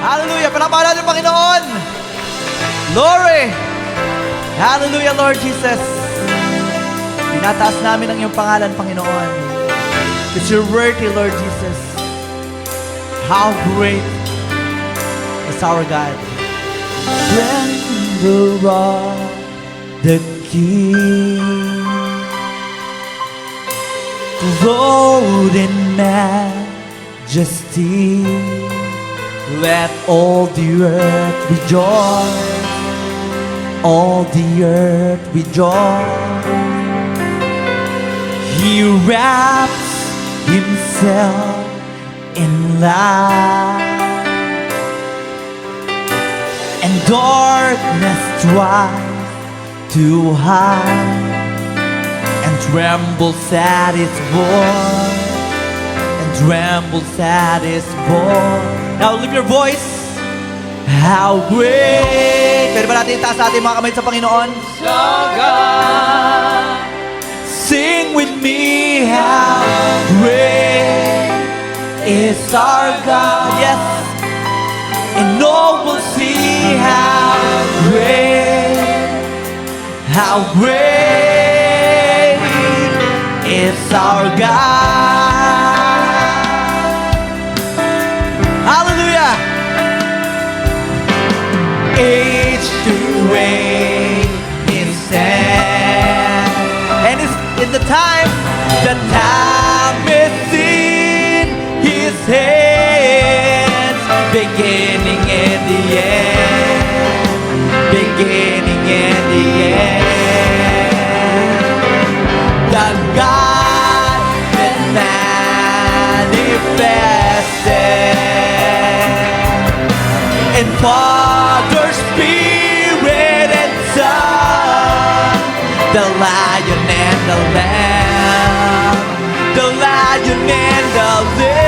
Hallelujah! Panapahala ng Panginoon! Glory! Hallelujah, Lord Jesus! Tinataas namin ang iyong pangalan, Panginoon. Because you're worthy, Lord Jesus. How great is our God. Splendor of the King, clothed in majesty, let all the earth rejoice, all the earth rejoice. He wraps himself in light, and darkness tries to hide, and trembles at his voice, and trembles at his voice. Now lift your voice. How great! Pwede ba natin itaas ating mga kamay sa Panginoon? So God, Sing with me, how great is our God. Yes. And all will see how great is our God. Hallelujah. Age to age is stand, and it's in the time is in his hands, beginning and the end, beginning and the end. The God that manifested in Father, Spirit, and Son, the Lion and the Lamb, the Lion and the Lamb.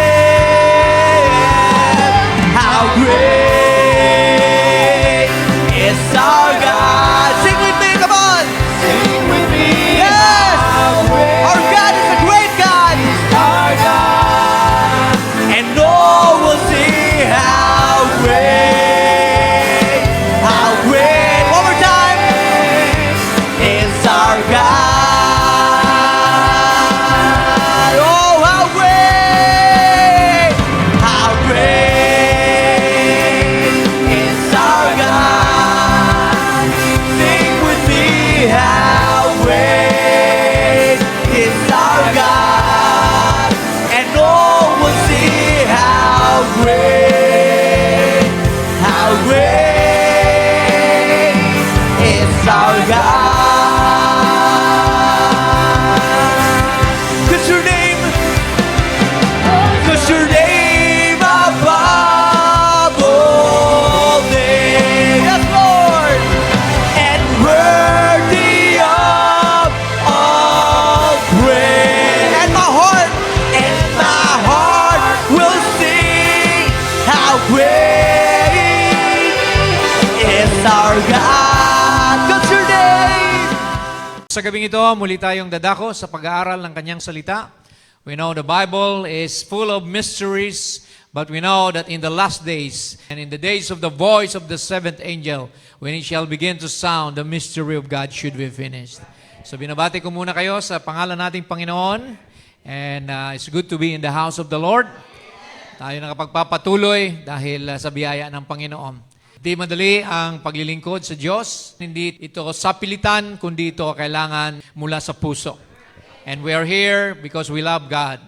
How great is our God! Sing with me, come on! sing with me. Yes! How great Our God is a great God! our God. And all will see how great, how great. One more time. Is our God. Oh, how great, how great is our God. Sing with me, how great is our God. And all will see how great is our God. 'Cause your name above all names. Yes, Lord. And worthy of all praise. And my heart will sing how great is our God. 'Cause your name. Sa gabing ito, muli tayong dadako sa pag-aaral ng kanyang salita. We know the Bible is full of mysteries, but we know that in the last days, and in the days of the voice of the seventh angel, when it shall begin to sound, the mystery of God should be finished. So binabati ko muna kayo sa pangalan nating Panginoon, and it's good to be in the house of the Lord. Tayo nakapagpapatuloy dahil sa biyaya ng Panginoon. Hindi madali ang paglilingkod sa Diyos. Hindi ito sapilitan, kundi ito kailangan mula sa puso. And we are here because we love God.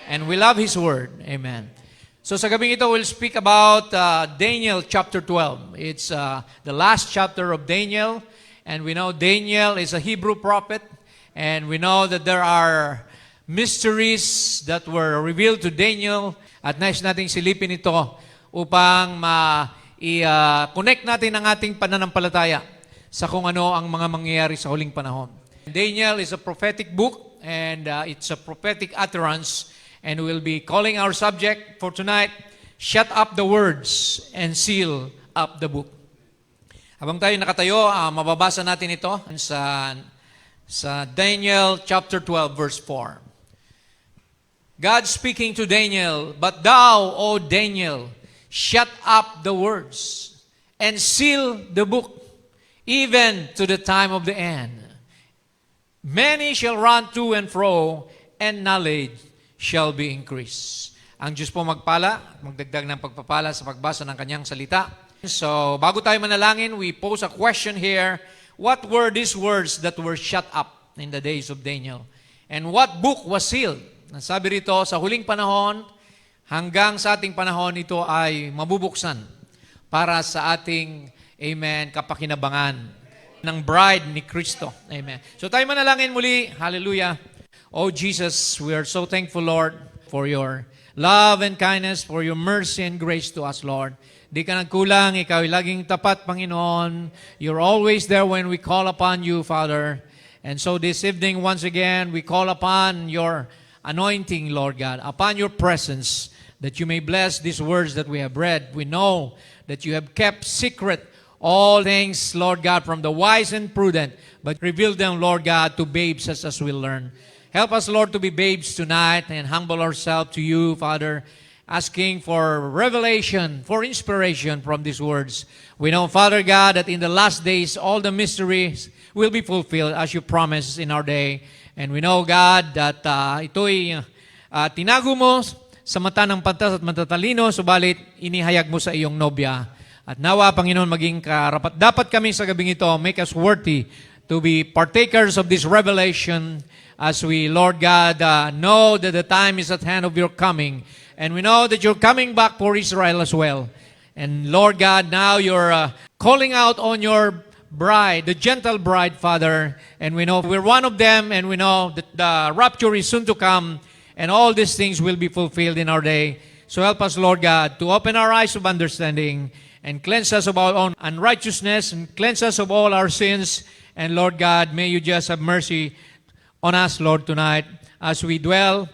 And we love His Word. Amen. So sa gabing ito, we'll speak about Daniel chapter 12. It's the last chapter of Daniel. And we know Daniel is a Hebrew prophet. And we know that there are mysteries that were revealed to Daniel. At nais nating silipin ito upang i-connect natin ang ating pananampalataya sa kung ano ang mga mangyayari sa huling panahon. Daniel is a prophetic book. And it's a prophetic utterance, and we'll be calling our subject for tonight, Shut Up the Words and Seal Up the Book. Habang tayo nakatayo, mababasa natin ito sa Daniel chapter 12 verse 4. God speaking to Daniel, "But thou, O Daniel, shut up the words, and seal the book, even to the time of the end. Many shall run to and fro, and knowledge shall be increased. Ang Diyos po magpala, magdagdag ng pagpapala sa pagbasa ng kanyang salita. So, bago tayo manalangin, we pose a question here. What were these words that were shut up in the days of Daniel? And what book was sealed? Sabi rito, sa huling panahon, hanggang sa ating panahon, ito ay mabubuksan para sa ating, amen, kapakinabangan ng bride ni Kristo. Amen. So tayo manalangin muli. Hallelujah. Oh Jesus, we are so thankful, Lord, for your love and kindness, for your mercy and grace to us, Lord. Di ka nagkulang, ikaw ay laging tapat, Panginoon. You're always there when we call upon you, Father. And so this evening, once again, we call upon your anointing, Lord God, upon your presence, that you may bless these words that we have read. We know that you have kept secret all things, Lord God, from the wise and prudent, but reveal them, Lord God, to babes as we learn. Help us, Lord, to be babes tonight and humble ourselves to you, Father, asking for revelation, for inspiration from these words. We know, Father God, that in the last days, all the mysteries will be fulfilled as you promised in our day. And we know, God, that ito'y tinago mo sa mata ng pantas at matatalino, subalit inihayag mo sa iyong nobya. At nawa, Panginoon, maging karapat. Dapat kami sa gabing ito, make us worthy to be partakers of this revelation as we, Lord God, know that the time is at hand of your coming. And we know that you're coming back for Israel as well. And Lord God, now you're calling out on your bride, the gentle bride, Father, and we know we're one of them, and we know that the rapture is soon to come, and all these things will be fulfilled in our day. So help us, Lord God, to open our eyes of understanding, and cleanse us of our own unrighteousness, and cleanse us of all our sins. And Lord God, may you just have mercy on us, Lord, tonight, as we dwell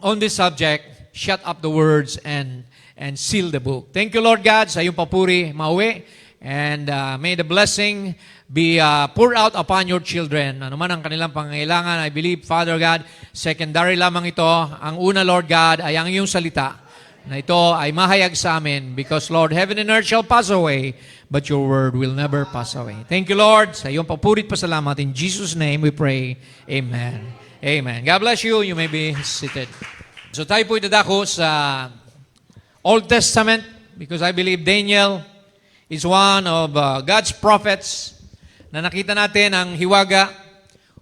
on this subject. Shut up the words and seal the book. Thank you, Lord God, sa iyong papuri, mauwi. And may the blessing be poured out upon your children. Ano man ang kanilang pangangailangan, I believe, Father God, secondary lamang ito. Ang una, Lord God, ay ang iyong salita, na ito ay mahayag sa amin. Because, Lord, heaven and earth shall pass away, but your word will never pass away. Thank you, Lord, sa iyong papurit pasalamat. In Jesus' name we pray. Amen. Amen. God bless you. You may be seated. So tayo po idadako sa Old Testament, because I believe Daniel is one of God's prophets na nakita natin ang hiwaga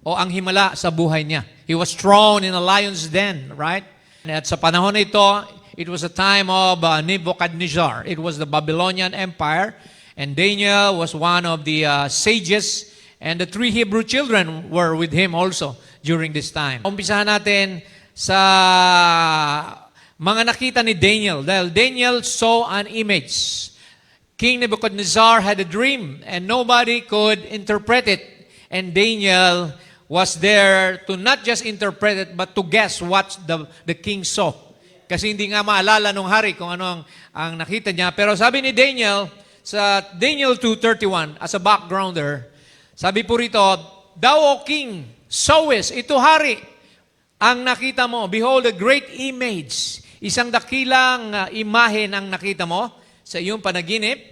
o ang himala sa buhay niya. He was thrown in a lion's den, right? At sa panahon na ito, it was a time of Nebuchadnezzar. It was the Babylonian Empire, and Daniel was one of the sages, and the 3 Hebrew children were with him also during this time. Umpisahan natin sa mga nakita ni Daniel, dahil Daniel saw an image. King Nebuchadnezzar had a dream and nobody could interpret it. And Daniel was there to not just interpret it but to guess what the king saw. Kasi hindi nga maalala nung hari kung ano ang nakita niya. Pero sabi ni Daniel, sa Daniel 2:31, as a backgrounder, sabi po rito, "Thou, O king, sawest, ito hari, ang nakita mo. Behold, a great image." Isang dakilang imahe ang nakita mo sa iyong panaginip.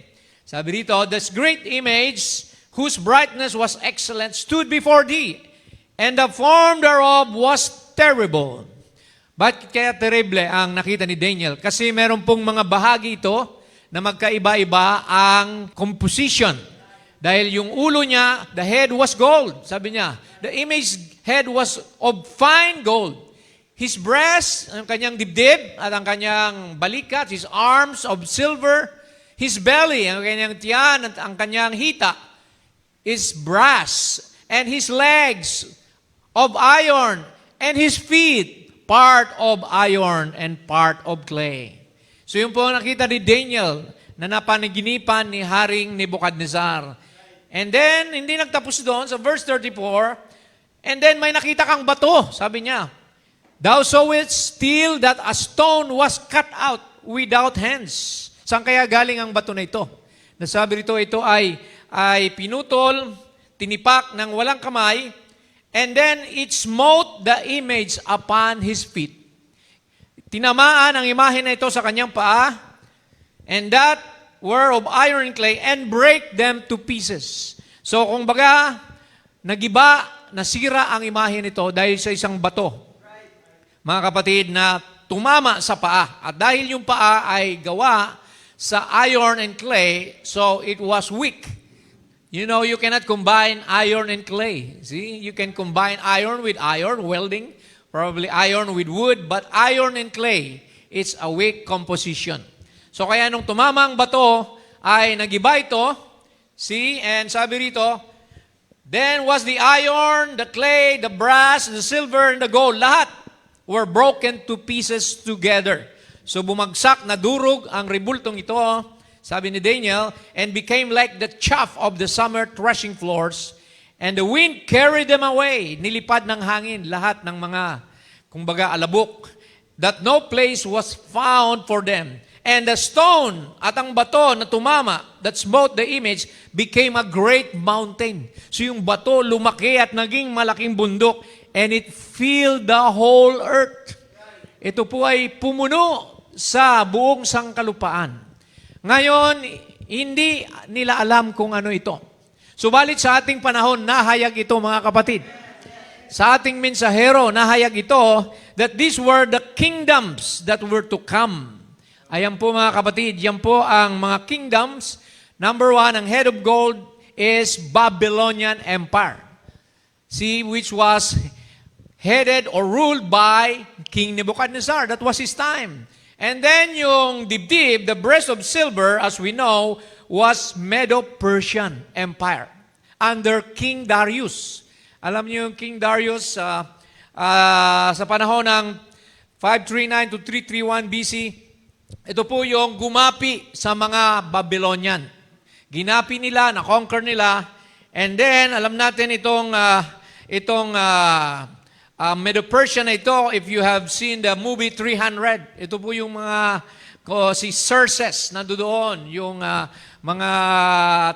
Sabi dito, "This great image, whose brightness was excellent, stood before thee, and the form thereof was terrible." Bakit kaya terrible ang nakita ni Daniel? Kasi meron pong mga bahagi ito na magkaiba-iba ang composition. Dahil yung ulo niya, the head was gold. Sabi niya, the image head was of fine gold. His breast, ang kanyang dibdib, at ang kanyang balikat, his arms of silver, his belly, ang kanyang tiyan, at ang kanyang hita, is brass, and his legs of iron, and his feet, part of iron and part of clay. So yun po ang nakita ni Daniel na napanaginipan ni Haring Nebuchadnezzar. And then, hindi nagtapos doon, sa verse 34, and then may nakita kang bato, sabi niya, "Thou sawest still that a stone was cut out without hands." Saan kaya galing ang bato na ito? Nasabi rito, ito ay pinutol, tinipak ng walang kamay, and then it smote the image upon his feet. Tinamaan ang imahe na ito sa kanyang paa, and that were of iron and clay, and break them to pieces. So kung baga, nagiba, nasira ang imahe nito dahil sa isang bato. Mga kapatid, na tumama sa paa. At dahil yung paa ay gawa sa iron and clay, so it was weak. You know, you cannot combine iron and clay. See, you can combine iron with iron, welding, probably iron with wood, but iron and clay, it's a weak composition. So kaya nung tumama ang bato, ay nagiba ito. See, and sabi rito, then was the iron, the clay, the brass, the silver, and the gold, lahat were broken to pieces together. So bumagsak, nadurog ang rebultong ito, sabi ni Daniel, and became like the chaff of the summer threshing floors, and the wind carried them away. Nilipad ng hangin lahat ng mga, kumbaga, alabok, that no place was found for them. And the stone at ang bato na tumama, that smote the image, became a great mountain. So yung bato lumaki at naging malaking bundok, and it filled the whole earth. Ito po ay pumuno sa buong sangkalupaan. Ngayon, hindi nila alam kung ano ito. Subalit sa ating panahon, nahayag ito mga kapatid. Sa ating mensahero, nahayag ito that these were the kingdoms that were to come. Ayan po mga kapatid, yan po ang mga kingdoms. Number one, ang head of gold is Babylonian Empire. See, which was headed or ruled by King Nebuchadnezzar. That was his time. And then yung dibdib, the breast of silver, as we know, was Medo-Persian Empire under King Darius. Alam niyo yung King Darius sa panahon ng 539 to 331 BC, ito po yung gumapi sa mga Babylonian. Ginapi nila, na-conquer nila, and then alam natin itong Medo-Persian na ito, if you have seen the movie 300, ito po yung mga si Xerxes na doon, yung mga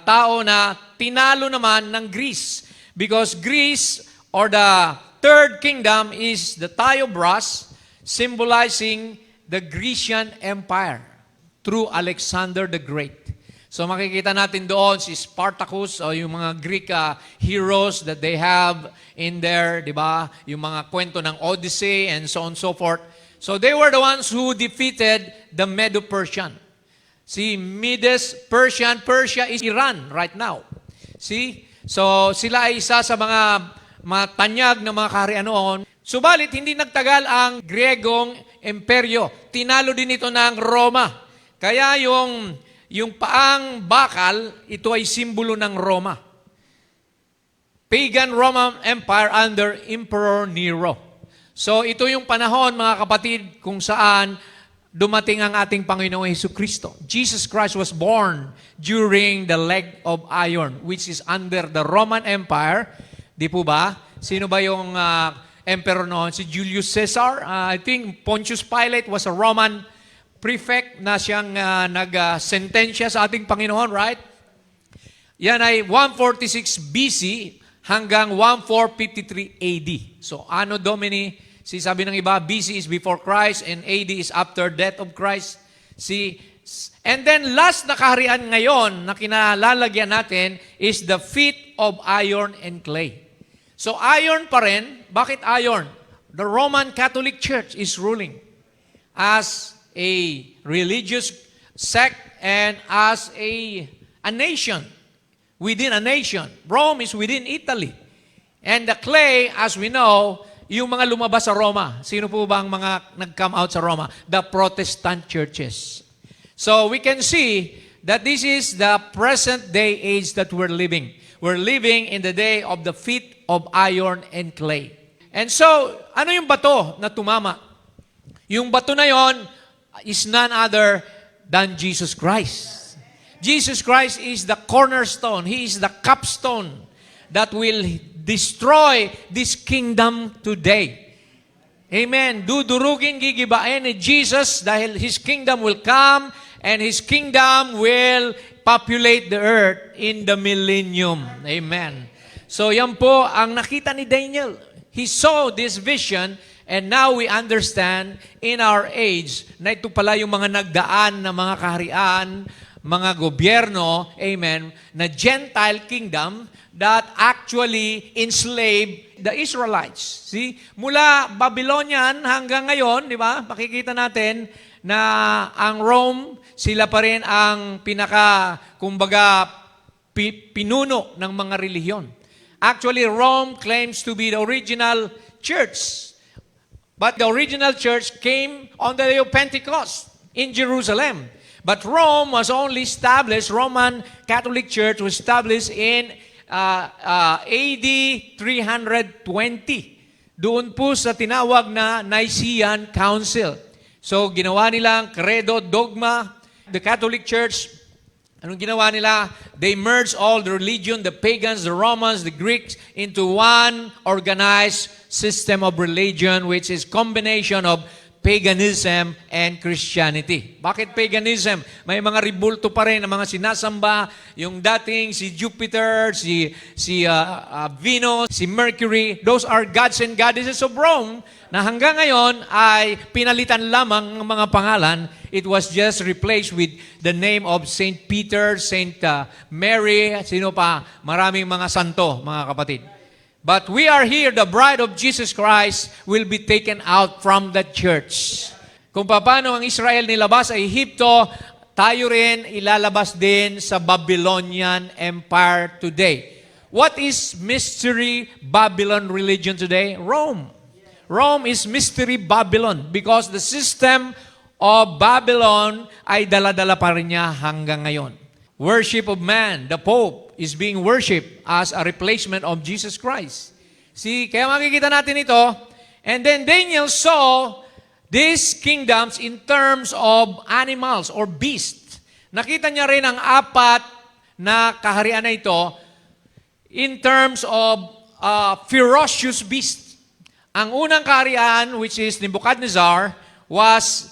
tao na tinalo naman ng Greece. Because Greece, or the third kingdom, is the Theocracy, symbolizing the Grecian Empire through Alexander the Great. So makikita natin doon si Spartacus o yung mga Greek heroes that they have in there, di ba? Yung mga kwento ng Odyssey and so on and so forth. So they were the ones who defeated the Medo-Persian. See, Persia is Iran right now. See? So sila ay isa sa mga matanyag na mga kaharian noon. Subalit, hindi nagtagal ang Griegong imperyo. Tinalo din ito ng Roma. Kaya yung paang bakal, ito ay simbolo ng Roma. Pagan Roman Empire under Emperor Nero. So ito yung panahon, mga kapatid, kung saan dumating ang ating Panginoong Jesucristo. Jesus Christ was born during the leg of iron, which is under the Roman Empire. Di po ba? Sino ba yung emperor noon? Si Julius Caesar. I think Pontius Pilate was a Roman prefect na siyang nag-sentensya sa ating Panginoon, right? Yan ay 146 BC hanggang 1453 AD. So, Anno Domini, sabi ng iba, BC is before Christ and AD is after death of Christ. And then last na kaharian ngayon na kinalalagyan natin is the feet of iron and clay. So, iron pa rin. Bakit iron? The Roman Catholic Church is ruling as a religious sect and as a nation, within a nation. Rome is within Italy. And the clay, as we know, yung mga lumabas sa Roma. Sino po ba ang mga nag-come out sa Roma? The Protestant churches. So we can see that this is the present day age that we're living. We're living in the day of the feet of iron and clay. And so, ano yung bato na tumama? Yung bato na yon is none other than Jesus Christ. Jesus Christ is the cornerstone. He is the capstone that will destroy this kingdom today. Amen. Dudurugin, gigibain ni Jesus dahil His kingdom will come and His kingdom will populate the earth in the millennium. Amen. So yan po ang nakita ni Daniel. He saw this vision And now we understand in our age na ito pala yung mga nagdaan na mga kaharian, mga gobyerno, amen, na Gentile kingdom that actually enslaved the Israelites. See? Mula Babylonian hanggang ngayon, di ba? Makikita natin na ang Rome, sila pa rin ang kumbaga, pinuno ng mga relihiyon. Actually, Rome claims to be the original church. But the original church came on the day of Pentecost in Jerusalem. But Rome was only established, Roman Catholic Church was established in AD 320. Doon po sa tinawag na Nicene Council. So, ginawa nilang credo, dogma, the Catholic Church. Anong ginawa nila? They merged all the religion, the pagans, the Romans, the Greeks, into one organized system of religion, which is combination of paganism and Christianity. Bakit paganism? May mga ribulto pa rin ng mga sinasamba, yung dating si Jupiter, si Venus, si Mercury. Those are gods and goddesses of Rome na hanggang ngayon ay pinalitan lamang ng mga pangalan. It was just replaced with the name of Saint Peter, Saint Mary, sino pa, maraming mga santo, mga kapatid. But we are here, the bride of Jesus Christ will be taken out from the church. Kung paano ang Israel nilabas sa Ehipto, tayo rin ilalabas din sa Babylonian Empire today. What is mystery Babylon religion today? Rome. Rome is mystery Babylon because the system of Babylon ay dala-dala pa rin niya hanggang ngayon. Worship of man, the Pope, is being worshipped as a replacement of Jesus Christ. See, kaya makikita natin ito. And then Daniel saw these kingdoms in terms of animals or beasts. Nakita niya rin ang apat na kaharian na ito in terms of ferocious beasts. Ang unang kaharian, which is Nebuchadnezzar, was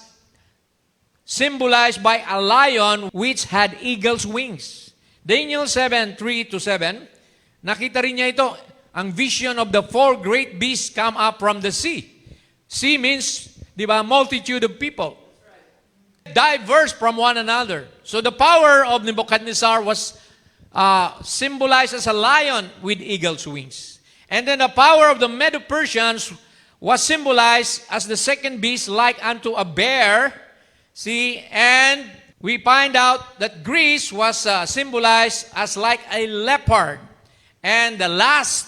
symbolized by a lion which had eagle's wings. Daniel 7:3-7, nakita rin niya ito, ang vision of the four great beasts come up from the sea. Sea means, di ba, multitude of people. Diverse from one another. So the power of Nebuchadnezzar was symbolized as a lion with eagle's wings. And then the power of the Medo-Persians was symbolized as the second beast like unto a bear. See, and we find out that Greece was symbolized as like a leopard. And the last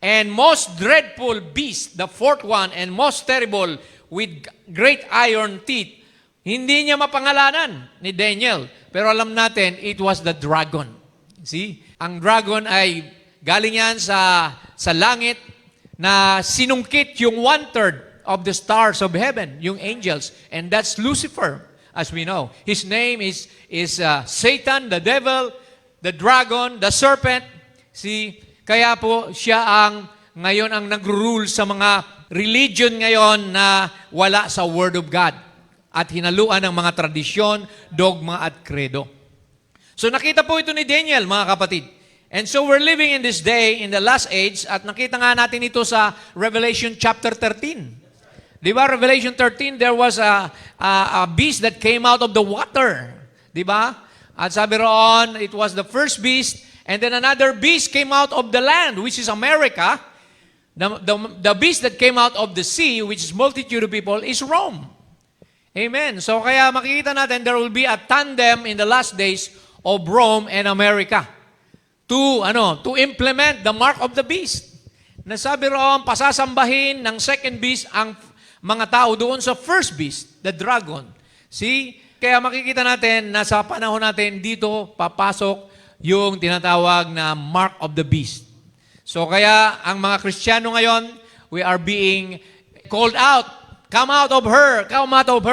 and most dreadful beast, the fourth one and most terrible with great iron teeth, hindi niya mapangalanan ni Daniel. Pero alam natin, it was the dragon. See? Ang dragon ay galing yan sa langit na sinungkit yung 1/3 of the stars of heaven, yung angels. And that's Lucifer, as we know. His name is Satan, the devil, the dragon, the serpent. See, kaya po siya ngayon ang nag-rule sa mga religion ngayon na wala sa Word of God at hinaluan ng mga tradisyon, dogma at credo. So nakita po ito ni Daniel, mga kapatid. And so we're living in this day, in the last age, at nakita nga natin ito sa Revelation chapter 13. Di ba, Revelation 13, there was a beast that came out of the water. Di ba? At sabi roon, it was the first beast, and then another beast came out of the land, which is America. The beast that came out of the sea, which is multitude of people, is Rome. Amen. So kaya makikita natin, there will be a tandem in the last days of Rome and America to implement the mark of the beast. Nasabi roon, pasasambahin ng second beast ang mga tao doon sa first beast, the dragon. See? Kaya makikita natin na sa panahon natin dito papasok yung tinatawag na mark of the beast. So kaya ang mga Kristiyano ngayon, we are being called out. Come out of her,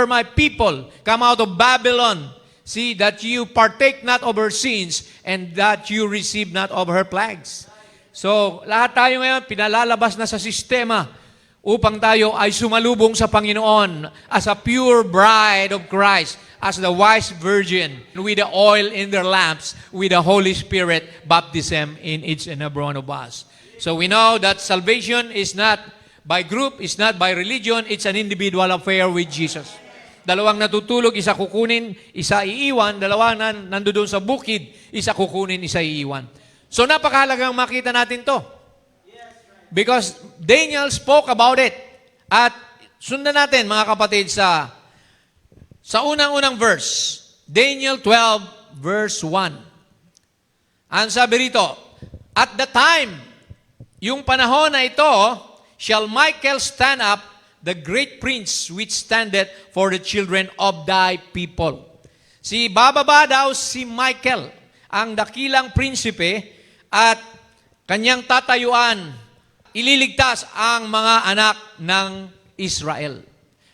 my people. Come out of Babylon. See, that you partake not of her sins and that you receive not of her plagues. So, lahat tayo ngayon, pinalalabas na sa sistema upang tayo ay sumalubong sa Panginoon as a pure bride of Christ, as the wise virgin, with the oil in their lamps, with the Holy Spirit baptism in each and every one of us. So we know that salvation is not by group, it's not by religion, it's an individual affair with Jesus. Dalawang natutulog, isa kukunin, isa iiwan. Dalawa na nandoon sa bukid, isa kukunin, isa iiwan. So napakahalagang makita natin to. Because Daniel spoke about it. At sundan natin mga kapatid sa unang-unang verse. Daniel 12 verse 1. Ang sabi rito, at the time, yung panahon na ito, shall Michael stand up, the great prince which standeth for the children of thy people. Bababa daw si Michael, ang dakilang prinsipe, at kanyang tatayuan, ililigtas ang mga anak ng Israel.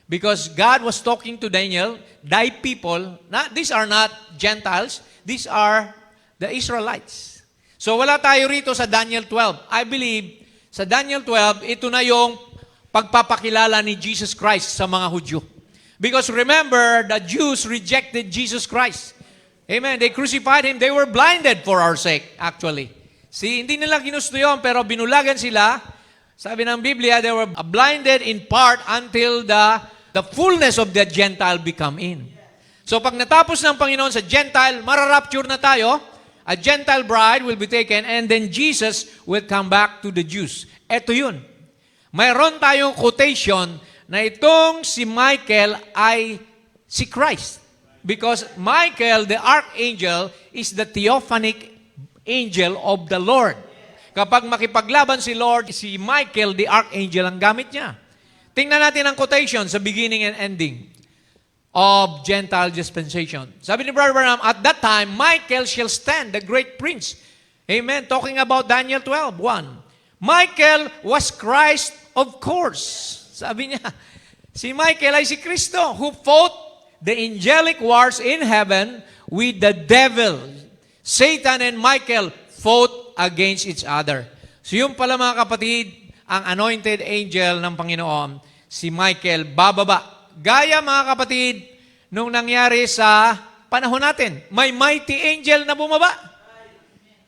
Because God was talking to Daniel, thy people, these are not Gentiles, these are the Israelites. So wala tayo rito sa Daniel 12. I believe, sa Daniel 12, ito na yung pagpapakilala ni Jesus Christ sa mga Hudyo. Because remember, the Jews rejected Jesus Christ. Amen. They crucified Him. They were blinded for our sake, actually. Hindi nila ginusto yun, pero binulagan sila. Sabi ng Biblia, they were blinded in part until the fullness of the Gentile become in. So pag natapos ng Panginoon sa Gentile, mararapture na tayo. A Gentile bride will be taken and then Jesus will come back to the Jews. Ito yun. Mayroon tayong quotation na itong si Michael ay si Christ. Because Michael, the archangel, is the theophanic angel of the Lord. Kapag makipaglaban si Lord, si Michael, the archangel, ang gamit niya. Tingnan natin ang quotation sa beginning and ending of Gentile dispensation. Sabi ni Brother Branham, at that time, Michael shall stand, the great prince. Amen. Talking about Daniel 12:1. Michael was Christ, of course. Sabi niya, si Michael ay si Kristo who fought the angelic wars in heaven with the devil. Satan and Michael fought against each other. So yung pala mga kapatid, ang anointed angel ng Panginoon, si Michael, bababa. Gaya mga kapatid, nung nangyari sa panahon natin, may mighty angel na bumaba.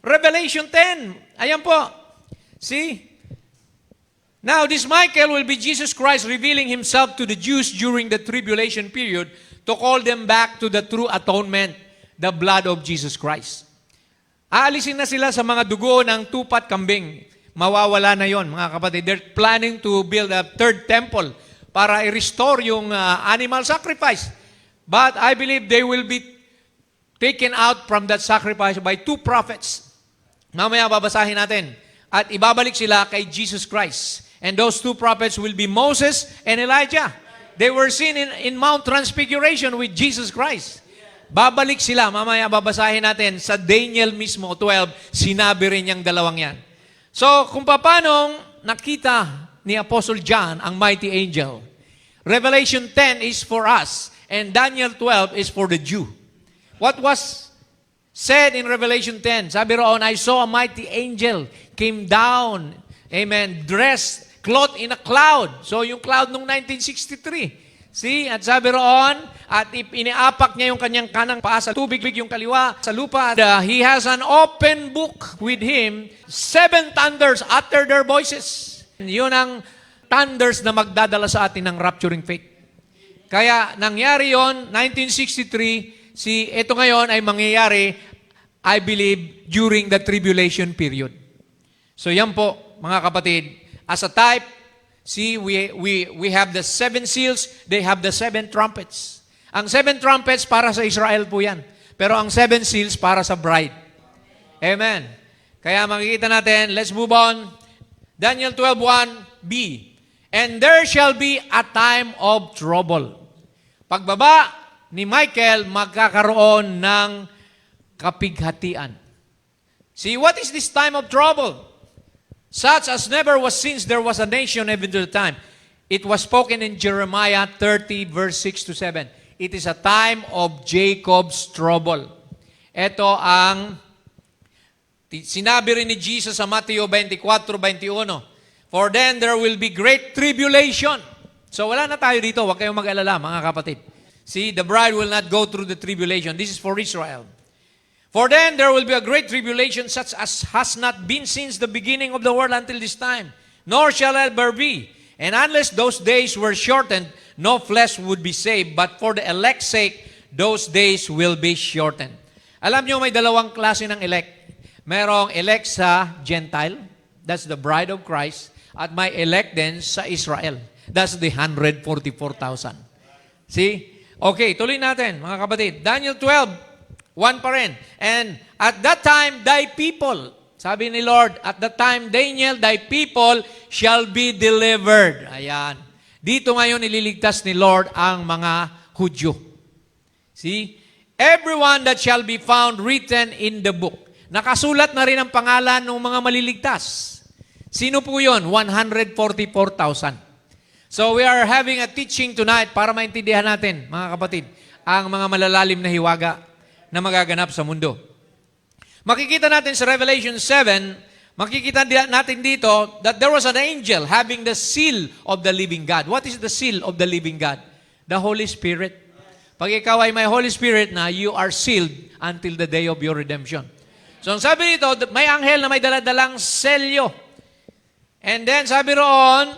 Revelation 10. Ayan po. See? Now, this Michael will be Jesus Christ revealing Himself to the Jews during the tribulation period to call them back to the true atonement, the blood of Jesus Christ. Aalisin na sila sa mga dugo ng tupat kambing. Mawawala na yon, mga kapatid. They're planning to build a third temple para i-restore yung animal sacrifice. But I believe they will be taken out from that sacrifice by two prophets. Mamaya babasahin natin. At ibabalik sila kay Jesus Christ. And those two prophets will be Moses and Elijah. They were seen in Mount Transfiguration with Jesus Christ. Babalik sila. Mamaya babasahin natin sa Daniel mismo, 12, sinabi rin yung dalawang yan. So, kung paano nakita ni Apostle John ang mighty angel, Revelation 10 is for us, and Daniel 12 is for the Jew. What was said in Revelation 10? Sabi roon, I saw a mighty angel came down, amen, dressed, clothed in a cloud. So, yung cloud nung 1963. See? At sabi roon, at iniapak niya yung kanyang kanang paa sa tubig, yung kaliwa sa lupa. He has an open book with him. 7 thunders utter their voices. Yun ang thunders na magdadala sa atin ng rapturing faith. Kaya nangyari yon 1963, ito ngayon ay mangyayari, I believe, during the tribulation period. So yan po, mga kapatid, as a type, we have the 7 seals, they have the 7 trumpets. Ang 7 trumpets para sa Israel po yan. Pero ang 7 seals para sa bride. Amen. Kaya makikita natin, let's move on. Daniel 12:1b. And there shall be a time of trouble. Pagbaba ni Michael, magkakaroon ng kapighatian. See, what is this time of trouble? Such as never was since there was a nation even to the time. It was spoken in Jeremiah 30 verse 6 to 7. It is a time of Jacob's trouble. Ito ang sinabi rin ni Jesus sa Mateo 24:21. For then there will be great tribulation. So wala na tayo dito. Huwag kayong mag-alala, mga kapatid. See, the bride will not go through the tribulation. This is for Israel. For then there will be a great tribulation such as has not been since the beginning of the world until this time, nor shall ever be. And unless those days were shortened, no flesh would be saved. But for the elect's sake, those days will be shortened. Alam nyo, may dalawang klase ng elect. Merong elect sa Gentile, that's the bride of Christ, at may elect din sa Israel. That's the 144,000. See? Okay, tuloy natin, mga kapatid. Daniel 12, 1 pa rin. And at that time, thy people, sabi ni Lord, at that time, Daniel, thy people shall be delivered. Ayan. Dito ngayon ililigtas ni Lord ang mga Hudyo. See? Everyone that shall be found written in the book. Nakasulat na rin ang pangalan ng mga maliligtas. Sino po yun? 144,000. So we are having a teaching tonight para maintindihan natin, mga kapatid, ang mga malalalim na hiwaga na magaganap sa mundo. Makikita natin sa Revelation 7, makikita natin dito that there was an angel having the seal of the living God. What is the seal of the living God? The Holy Spirit. Pag ikaw ay may Holy Spirit na, you are sealed until the day of your redemption. So, ang sabi nito, may anghel na may daladalang selyo. And then, sabi roon,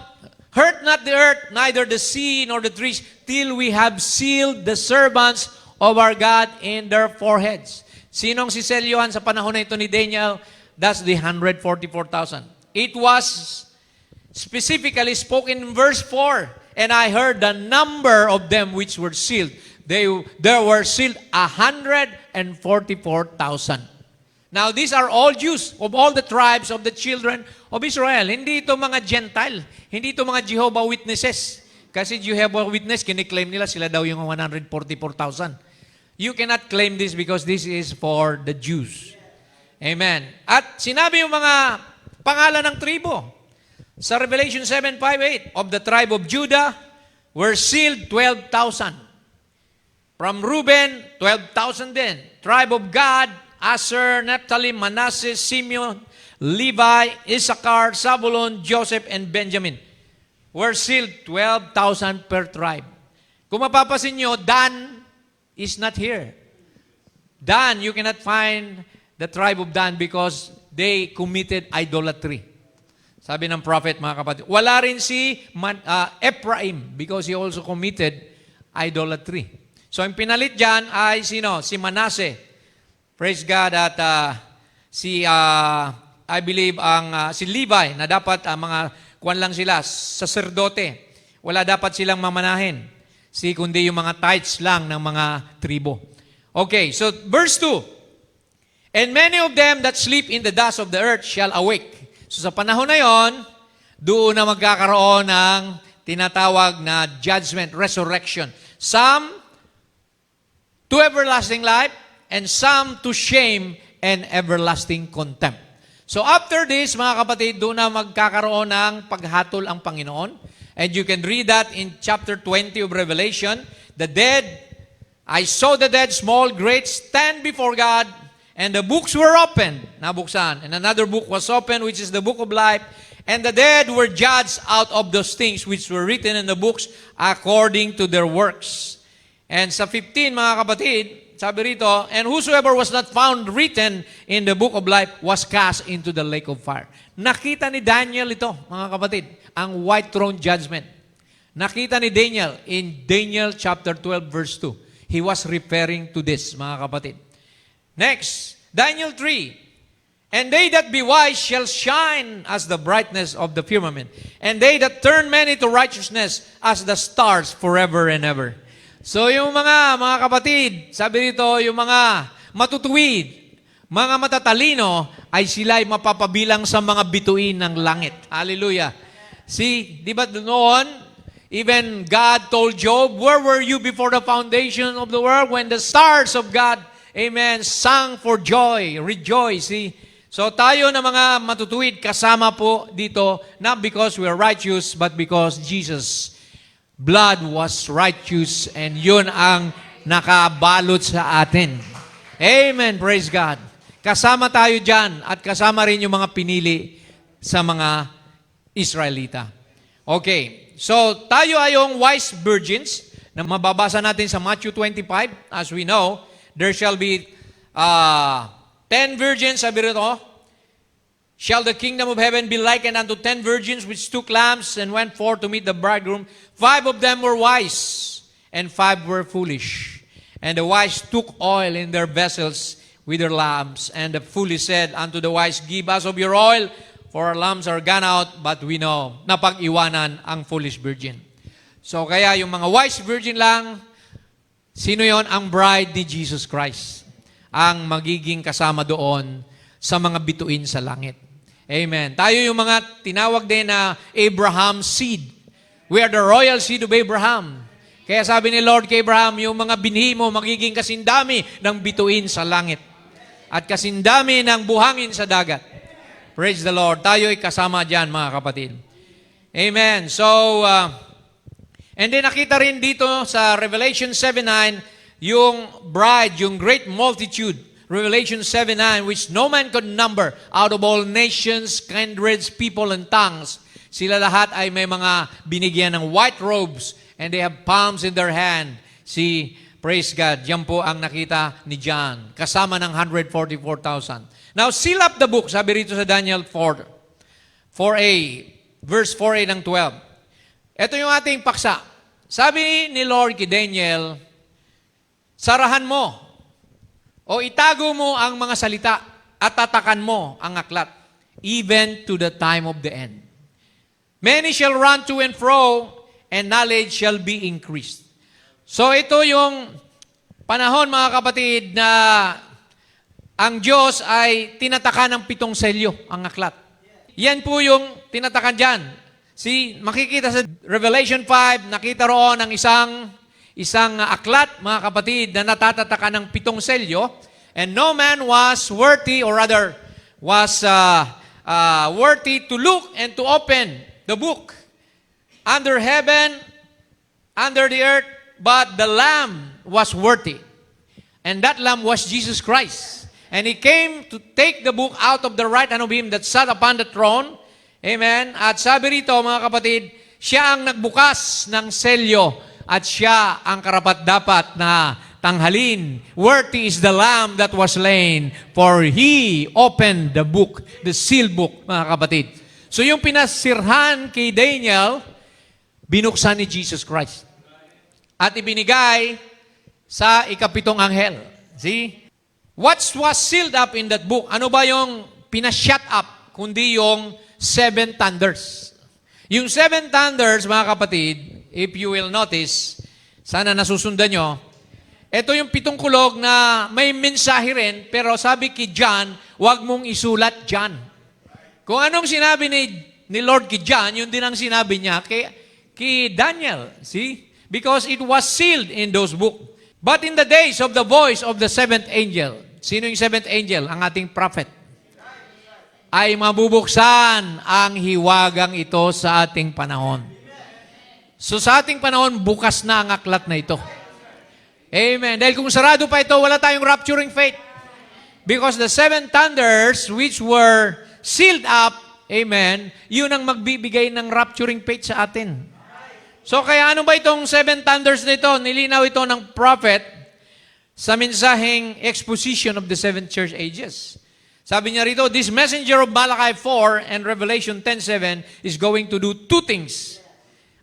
hurt not the earth, neither the sea, nor the trees, till we have sealed the servants of our God in their foreheads. Sinong si selyohan sa panahon na ito ni Daniel? That's the 144,000. It was specifically spoken in verse 4. And I heard the number of them which were sealed. There were sealed 144,000. Now, these are all Jews of all the tribes of the children of Israel. Hindi ito mga Gentile. Hindi ito mga Jehovah Witnesses. Kasi Jehovah Witness, kiniklaim nila sila daw yung 144,000. You cannot claim this because this is for the Jews. Amen. At sinabi yung mga pangalan ng tribo. Sa Revelation 7:5-8, of the tribe of Judah were sealed 12,000. From Reuben, 12,000 din. Tribe of Gad, Asher, Naphtali, Manasseh, Simeon, Levi, Issachar, Zabulon, Joseph, and Benjamin were sealed 12,000 per tribe. Kung mapapasin nyo, Dan is not here. Dan, you cannot find the tribe of Dan because they committed idolatry. Sabi ng prophet, mga kapatid. Wala rin si Ephraim because he also committed idolatry. So, ang pinalit dyan ay sino? Si Manasseh. Praise God. At I believe, si Levi, na dapat mga kuwan lang sila, saserdote. Wala dapat silang mamanahin. Kundi yung mga tithes lang ng mga tribo. Okay, so verse 2. And many of them that sleep in the dust of the earth shall awake. So sa panahon na yon, doon na magkakaroon ng tinatawag na judgment, resurrection. Some to everlasting life, and some to shame and everlasting contempt. So after this, mga kapatid, doon na magkakaroon ng paghatol ang Panginoon. And you can read that in chapter 20 of Revelation. The dead, I saw the dead, small, great, stand before God, and the books were opened. Nabuksan. And another book was opened, which is the book of life. And the dead were judged out of those things which were written in the books according to their works. And sa 15, mga kapatid, sabi rito, and whosoever was not found written in the book of life was cast into the lake of fire. Nakita ni Daniel ito, mga kapatid, ang white throne judgment. Nakita ni Daniel in Daniel chapter 12 verse 2. He was referring to this, mga kapatid. Next, Daniel 3. And they that be wise shall shine as the brightness of the firmament. And they that turn many to righteousness as the stars forever and ever. So yung mga kapatid, sabi rito, yung mga matutuwid, mga matatalino, ay sila'y mapapabilang sa mga bituin ng langit. Hallelujah. See, di ba noon, even God told Job, where were you before the foundation of the world when the stars of God, amen, sang for joy, rejoice. See? So tayo na mga matutuwid, kasama po dito, not because we are righteous, but because Jesus' blood was righteous and yun ang nakabalot sa atin. Amen. Praise God. Kasama tayo dyan at kasama rin yung mga pinili sa mga Israelita. Okay. So, tayo ay yung wise virgins na mababasa natin sa Matthew 25. As we know, there shall be 10 virgins, sabi rito, Shall the kingdom of heaven be likened unto 10 virgins which took lamps and went forth to meet the bridegroom? 5 of them were wise, and 5 were foolish. And the wise took oil in their vessels with their lamps. And the foolish said unto the wise, Give us of your oil, for our lamps are gone out. But we know, napag-iwanan ang foolish virgin. So kaya yung mga wise virgin lang, sino yon? Ang bride ni Jesus Christ. Ang magiging kasama doon sa mga bituin sa langit. Amen. Tayo yung mga tinawag din na Abraham's seed. We are the royal seed of Abraham. Kaya sabi ni Lord kay Abraham, yung mga binhi mo magiging kasindami ng bituin sa langit. At kasindami ng buhangin sa dagat. Praise the Lord. Tayo ay kasama dyan, mga kapatid. Amen. So, and then nakita rin dito sa Revelation 7:9, yung bride, yung great multitude, Revelation 7:9, which no man could number, out of all nations, kindreds, people, and tongues. Sila lahat ay may mga binigyan ng white robes, and they have palms in their hand. Praise God, yan po ang nakita ni John, kasama ng 144,000. Now, seal up the book, sabi rito sa Daniel 4a, verse 4a ng 12. Ito yung ating paksa. Sabi ni Lord kay Daniel, sarahan mo, o itago mo ang mga salita at tatakan mo ang aklat, even to the time of the end. Many shall run to and fro, and knowledge shall be increased. So ito yung panahon, mga kapatid, na ang Diyos ay tinatakan ng 7 selyo, ang aklat. Yan po yung tinatakan dyan. Makikita sa Revelation 5, nakita roon ang isang aklat, mga kapatid, na natatatakan ng 7 selyo, and no man was worthy, or rather, was worthy to look and to open the book under heaven, under the earth, but the Lamb was worthy. And that Lamb was Jesus Christ. And He came to take the book out of the right hand of Him that sat upon the throne. Amen? At sabi rito, mga kapatid, siya ang nagbukas ng selyo at siya ang karapat-dapat na tanghalin. Worthy is the Lamb that was slain, for He opened the book, the sealed book, mga kapatid. So yung pinasirhan kay Daniel, binuksan ni Jesus Christ. At ibinigay sa ika-7 anghel. See? What was sealed up in that book? Ano ba yung pinashut up, kundi yung 7 thunders. Yung 7 thunders, mga kapatid, if you will notice, sana nasusundan nyo, ito yung 7 kulog na may mensahe rin, pero sabi kay John, huwag mong isulat John. Kung anong sinabi ni Lord kay John, yun din ang sinabi niya kay Daniel. See? Because it was sealed in those books. But in the days of the voice of the 7th angel, sino yung 7th angel? Ang ating prophet. Ay mabubuksan ang hiwagang ito sa ating panahon. So sa ating panahon, bukas na ang aklat na ito. Amen. Dahil kung sarado pa ito, wala tayong rapturing faith. Because the 7 thunders which were sealed up, amen, yun ang magbibigay ng rapturing faith sa atin. So kaya ano ba itong 7 thunders na ito? Nilinaw ito ng prophet sa mensaheng exposition of the 7 church ages. Sabi niya rito, this messenger of Malachi 4 and Revelation 10:7 is going to do 2 things.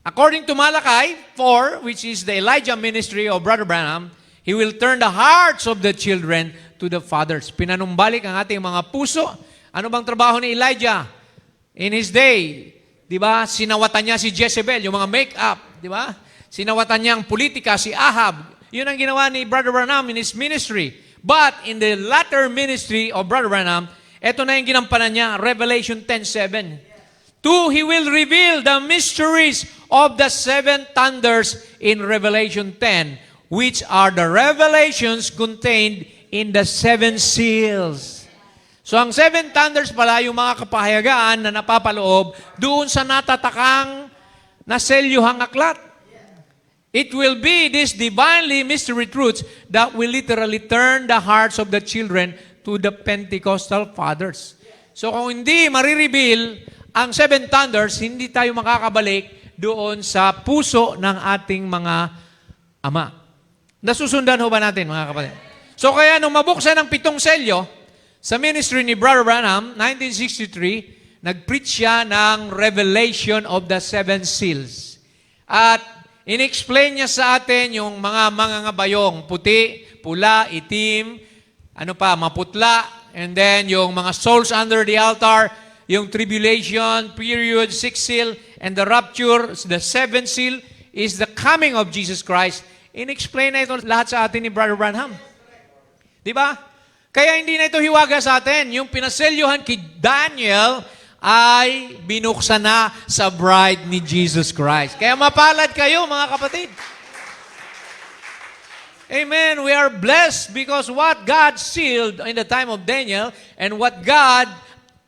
According to Malachi 4, which is the Elijah ministry of Brother Branham, he will turn the hearts of the children to the fathers. Pinanumbalik ang ating mga puso. Ano bang trabaho ni Elijah in his day? Di ba? Sinawatan niya si Jezebel, yung mga make-up. Di ba? Sinawatan niya ang politika, si Ahab. Yun ang ginawa ni Brother Branham in his ministry. But in the latter ministry of Brother Branham, ito na yung ginampanan niya, Revelation 10:7. 2, he will reveal the mysteries of the 7 thunders in Revelation 10, which are the revelations contained in the 7 seals. So ang 7 thunders pala, yung mga kapahayagaan na napapaloob doon sa natatakang na selyuhang aklat. It will be these divinely mystery truths that will literally turn the hearts of the children to the Pentecostal fathers. So kung hindi marireveal ang 7 thunders, hindi tayo makakabalik doon sa puso ng ating mga ama. Nasusundan ho ba natin, mga kapatid? So kaya nung mabuksan ang 7 selyo, sa ministry ni Brother Branham, 1963, nag-preach siya ng Revelation of the Seven Seals. At in-explain niya sa atin yung mga ngabayong, puti, pula, itim, maputla, and then yung mga souls under the altar, yung tribulation, period, sixth seal, and the rapture, the seventh seal, is the coming of Jesus Christ. In-explain na ito lahat sa atin ni Brother Branham. Di ba? Kaya hindi na ito hiwaga sa atin. Yung pinaselyuhan kay Daniel ay binuksan na sa bride ni Jesus Christ. Kaya mapalad kayo, mga kapatid. Amen. We are blessed because what God sealed in the time of Daniel and what God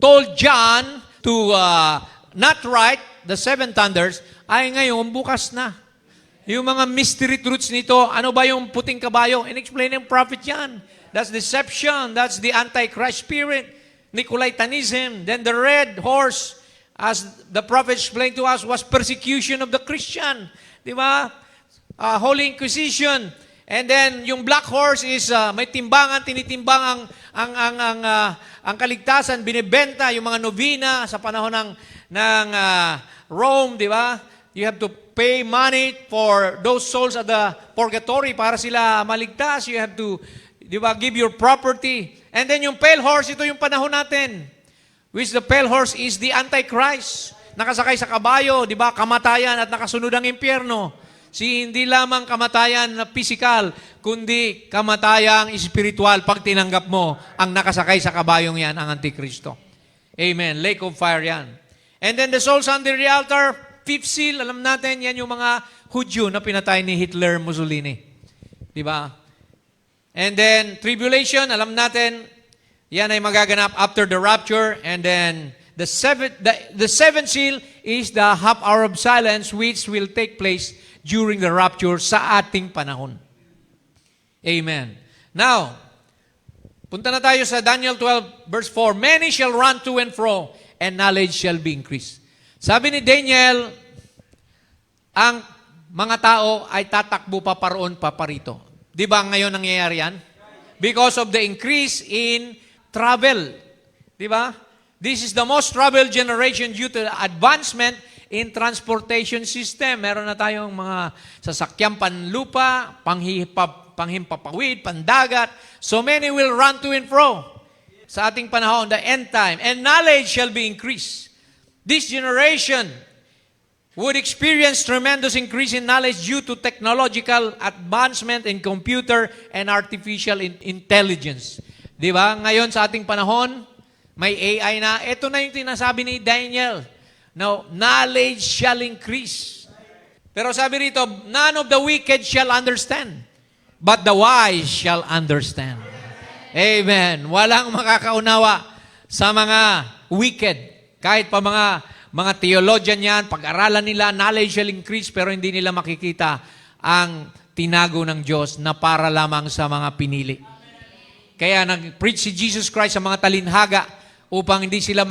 told John to not write, the seven thunders, ay ngayon bukas na. Yung mga mystery truths nito, ano ba yung puting kabayo? In-explain ng prophet yan. That's deception. That's the Antichrist spirit. Nicolaitanism. Then the red horse, as the prophet explained to us, was persecution of the Christian. Di ba? Holy Inquisition. And then yung black horse is may timbangan, tinitimbang ang kaligtasan, binibenta yung mga novena sa panahon ng Rome, di ba? You have to pay money for those souls at the purgatory para sila maligtas. You have to, di ba, give your property. And then yung pale horse, ito yung panahon natin. Which the pale horse is the Antichrist. Nakasakay sa kabayo, di ba, kamatayan at nakasunod ang impyerno. Hindi lamang kamatayan na physical, kundi kamatayang spiritual pag tinanggap mo ang nakasakay sa kabayong yan, ang Antikristo. Amen. Lake of fire yan. And then the souls under the altar, fifth seal, alam natin, yan yung mga Hudyo na pinatay ni Hitler, Mussolini. Di ba? And then, tribulation, alam natin, yan ay magaganap after the rapture. And then, the seventh seal is the half hour of silence which will take place during the rapture sa ating panahon. Amen. Now, punta na tayo sa Daniel 12, verse 4. Many shall run to and fro, and knowledge shall be increased. Sabi ni Daniel, ang mga tao ay tatakbo pa paroon pa parito. Di ba ngayon nangyayari yan? Because of the increase in travel. Di ba? This is the most traveled generation due to the advancement in transportation system. Meron na tayong mga sasakyang panlupa, panghimpapawid, pandagat. So many will run to and fro sa ating panahon, the end time. And knowledge shall be increased. This generation would experience tremendous increase in knowledge due to technological advancement in computer and artificial intelligence. Di ba? Ngayon sa ating panahon, may AI na. Ito na yung tinasabi ni Daniel. Now, knowledge shall increase. Pero sabi rito, none of the wicked shall understand, but the wise shall understand. Amen. Walang makakaunawa sa mga wicked. Kahit pa mga theologian yan, pag-aralan nila, knowledge shall increase, pero hindi nila makikita ang tinago ng Diyos na para lamang sa mga pinili. Kaya nag-preach si Jesus Christ sa mga talinhaga upang hindi sila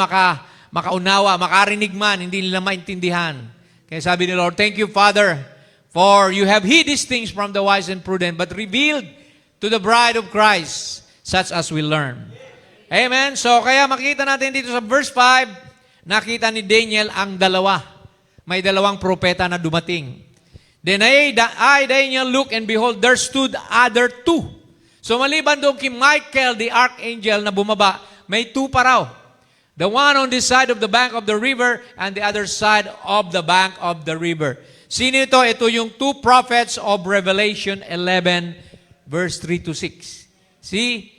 makaunawa, makarinig man, hindi nila maintindihan. Kaya sabi ni Lord, thank you, Father, for you have hid these things from the wise and prudent, but revealed to the bride of Christ, such as we learn. Amen? So, kaya makikita natin dito sa verse 5, nakita ni Daniel ang dalawa. May dalawang propeta na dumating. Then I, Daniel, look and behold, there stood other two. So, maliban doon kay Michael, the archangel na bumaba, may two pa raw. The one on this side of the bank of the river and the other side of the bank of the river. Sino ito? Ito yung two prophets of Revelation 11, verse 3 to 6. See,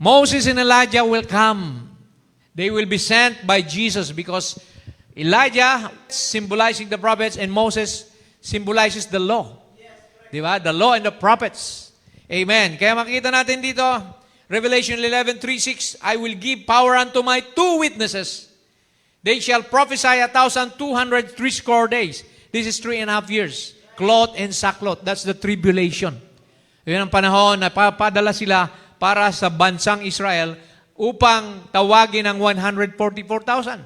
Moses and Elijah will come. They will be sent by Jesus because Elijah symbolizing the prophets and Moses symbolizes the law. Di ba? The law and the prophets. Amen. Kaya makikita natin dito, Revelation 11:3-6, I will give power unto my two witnesses. They shall prophesy 1,200 threescore days. This is 3.5 years. Cloth and sackcloth. That's the tribulation. Yun ang panahon na papadala sila para sa bansang Israel upang tawagin ang 144,000.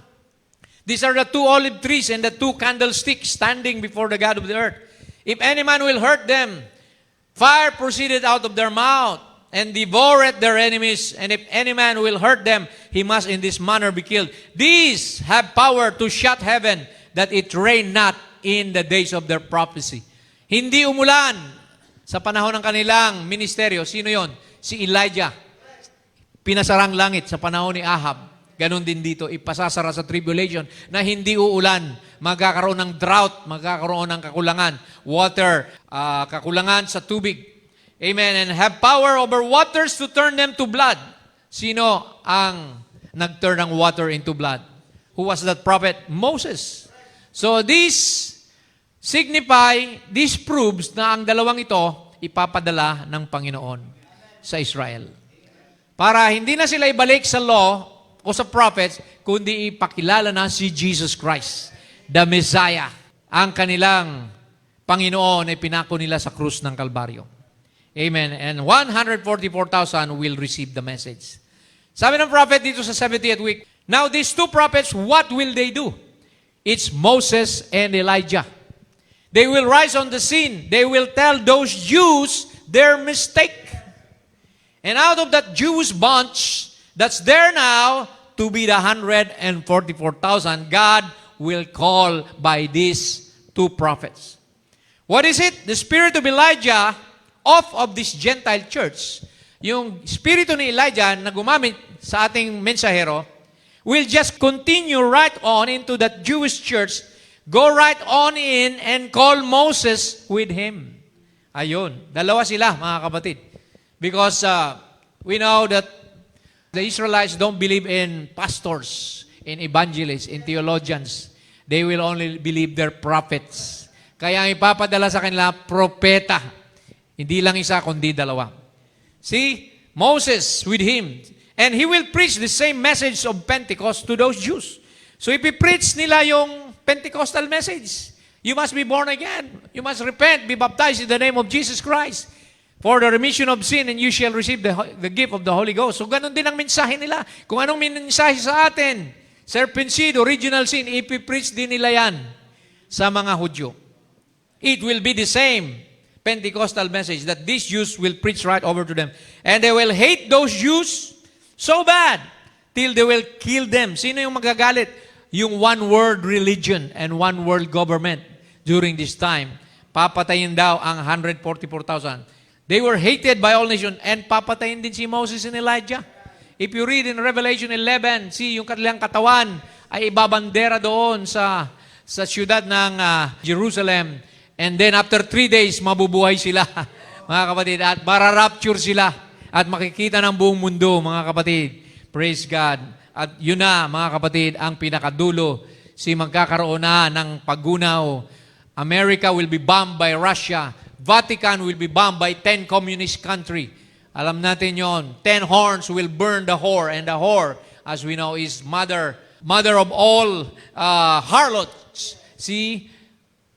These are the two olive trees and the two candlesticks standing before the God of the earth. If any man will hurt them, fire proceeded out of their mouth, and devoureth their enemies, and if any man will hurt them, he must in this manner be killed. These have power to shut heaven, that it rain not in the days of their prophecy. Hindi umulan sa panahon ng kanilang ministeryo. Sino yon? Si Elijah. Pinasarang langit sa panahon ni Ahab. Ganon din dito, ipasasara sa tribulation na hindi uulan. Magkakaroon ng drought, magkakaroon ng kakulangan. Water, kakulangan sa tubig. Amen. And have power over waters to turn them to blood. Sino ang nag-turn ng water into blood? Who was that prophet? Moses. So this proves na ang dalawang ito ipapadala ng Panginoon sa Israel. Para hindi na sila ibalik sa law o sa prophets, kundi ipakilala na si Jesus Christ, the Messiah, ang kanilang Panginoon ay pinako nila sa krus ng Kalbaryo. Amen. And 144,000 will receive the message. Sabi ng prophet dito sa 70th week, now these two prophets, what will they do? It's Moses and Elijah. They will rise on the scene. They will tell those Jews their mistake. And out of that Jewish bunch that's there now to be the 144,000, God will call by these two prophets. What is it? The spirit of Elijah of this Gentile church. Yung spirito ni Elijah na gumamit sa ating mensahero will just continue right on into that Jewish church, go right on in and call Moses with him. Ayun. Dalawa sila, mga kapatid. Because we know that the Israelites don't believe in pastors, in evangelists, in theologians. They will only believe their prophets. Kaya ang ipapadala sa kanila, propeta. Hindi lang isa, kundi dalawa. See, Moses with him. And he will preach the same message of Pentecost to those Jews. So if he preach nila yung Pentecostal message, you must be born again. You must repent, be baptized in the name of Jesus Christ for the remission of sin, and you shall receive the gift of the Holy Ghost. So ganun din ang mensahe nila. Kung anong mensahe sa atin, serpent seed, original sin, ipipreach din nila yan sa mga Hudyo. It will be the same Pentecostal message that these Jews will preach right over to them. And they will hate those Jews so bad till they will kill them. Sino yung magagalit? Yung one-world religion and one-world government during this time. Papatayin daw ang 144,000. They were hated by all nations, and papatayin din si Moses and Elijah. If you read in Revelation 11, see yung kanilang katawan ay ibabandera doon sa siyudad ng Jerusalem. And then after 3 days, mabubuhay sila, mga kapatid, at mararapture sila at makikita ng buong mundo, mga kapatid. Praise God. At yun na, mga kapatid, ang pinakadulo. Magkakaroon na ng paggunaw. America will be bombed by Russia. Vatican will be bombed by 10 communist country. Alam natin yon. 10 horns will burn the whore, and the whore, as we know, is mother of all harlots. See,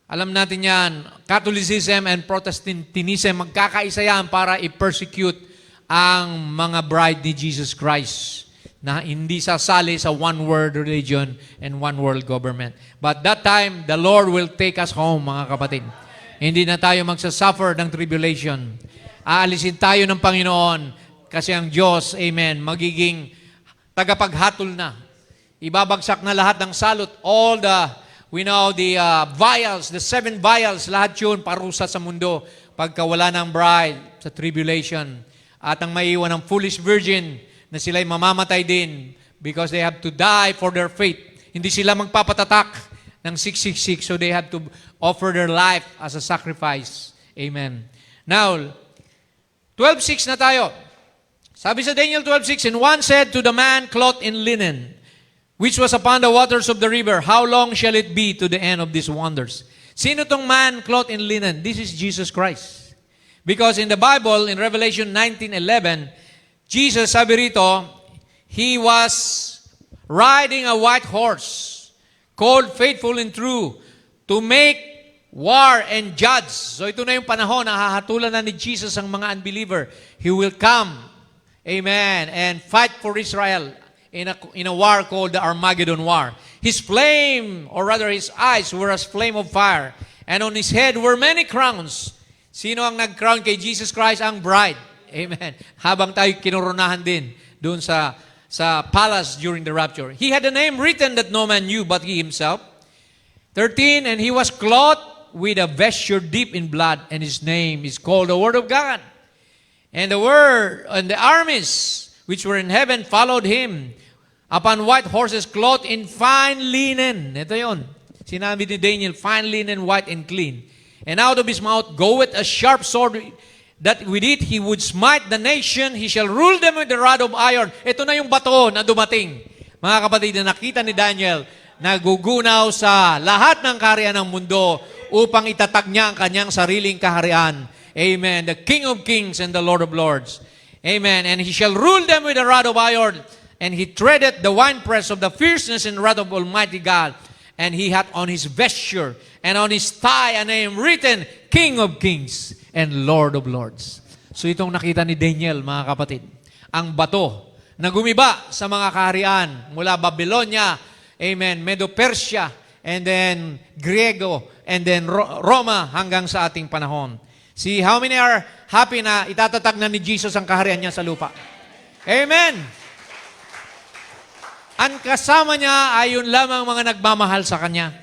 alam natin yan, Catholicism and Protestantism, magkakaisa yan para i-persecute ang mga bride ni Jesus Christ na hindi sasali sa one-world religion and one-world government. But that time, the Lord will take us home, mga kapatid. Hindi na tayo magsasuffer ng tribulation. Aalisin tayo ng Panginoon kasi ang Diyos, amen, magiging tagapaghatol na. Ibabagsak na lahat ng salot. All the, we know, the vials, the 7 vials, lahat yun parusa sa mundo pagka wala ng bride sa tribulation. At ang maiiwan ng foolish virgin na sila'y mamamatay din because they have to die for their faith. Hindi sila magpapatatak ng 666, so they have to offer their life as a sacrifice. Amen. Now, 12:6 na tayo. Sabi sa Daniel 12:6, and one said to the man clothed in linen, which was upon the waters of the river, how long shall it be to the end of these wonders? Sino tong man clothed in linen? This is Jesus Christ. Because in the Bible, in Revelation 19:11, Jesus, sabi rito, He was riding a white horse, called faithful and true, to make war and judge. So ito na yung panahon na hahatulan na ni Jesus ang mga unbeliever. He will come, amen, and fight for Israel in a war called the Armageddon War. His flame, or rather his eyes, were as flame of fire, and on his head were many crowns. Sino ang nag-crown kay Jesus Christ? Ang bride. Amen. Habang tayo kinoronahan din doon sa palace during the rapture. He had a name written that no man knew but he himself. 13, and he was clothed with a vesture deep in blood, and his name is called the Word of God. And the word and the armies which were in heaven followed him upon white horses clothed in fine linen. Ito yon. Sinabi ni Daniel, fine linen, white and clean. And out of his mouth goeth a sharp sword, that with it he would smite the nation. He shall rule them with the rod of iron. Ito na yung bato na dumating. Mga kapatid, na nakita ni Daniel, nagugunaw sa lahat ng kaharian ng mundo upang itatag niya ang kanyang sariling kaharian. Amen. The King of Kings and the Lord of Lords. Amen. And he shall rule them with a rod of iron, and he treadeth the winepress of the fierceness and wrath of Almighty God. And he hath on his vesture and on his thigh a name written, King of Kings and Lord of Lords. So itong nakita ni Daniel, mga kapatid, ang bato na gumiba sa mga kaharian mula Babylonia, amen, Medo-Persia, and then Griego, and then Roma hanggang sa ating panahon. See, how many are happy na itatatag na ni Jesus ang kaharian niya sa lupa? Amen! Ang kasama niya ay yun lamang mga nagmamahal sa Kanya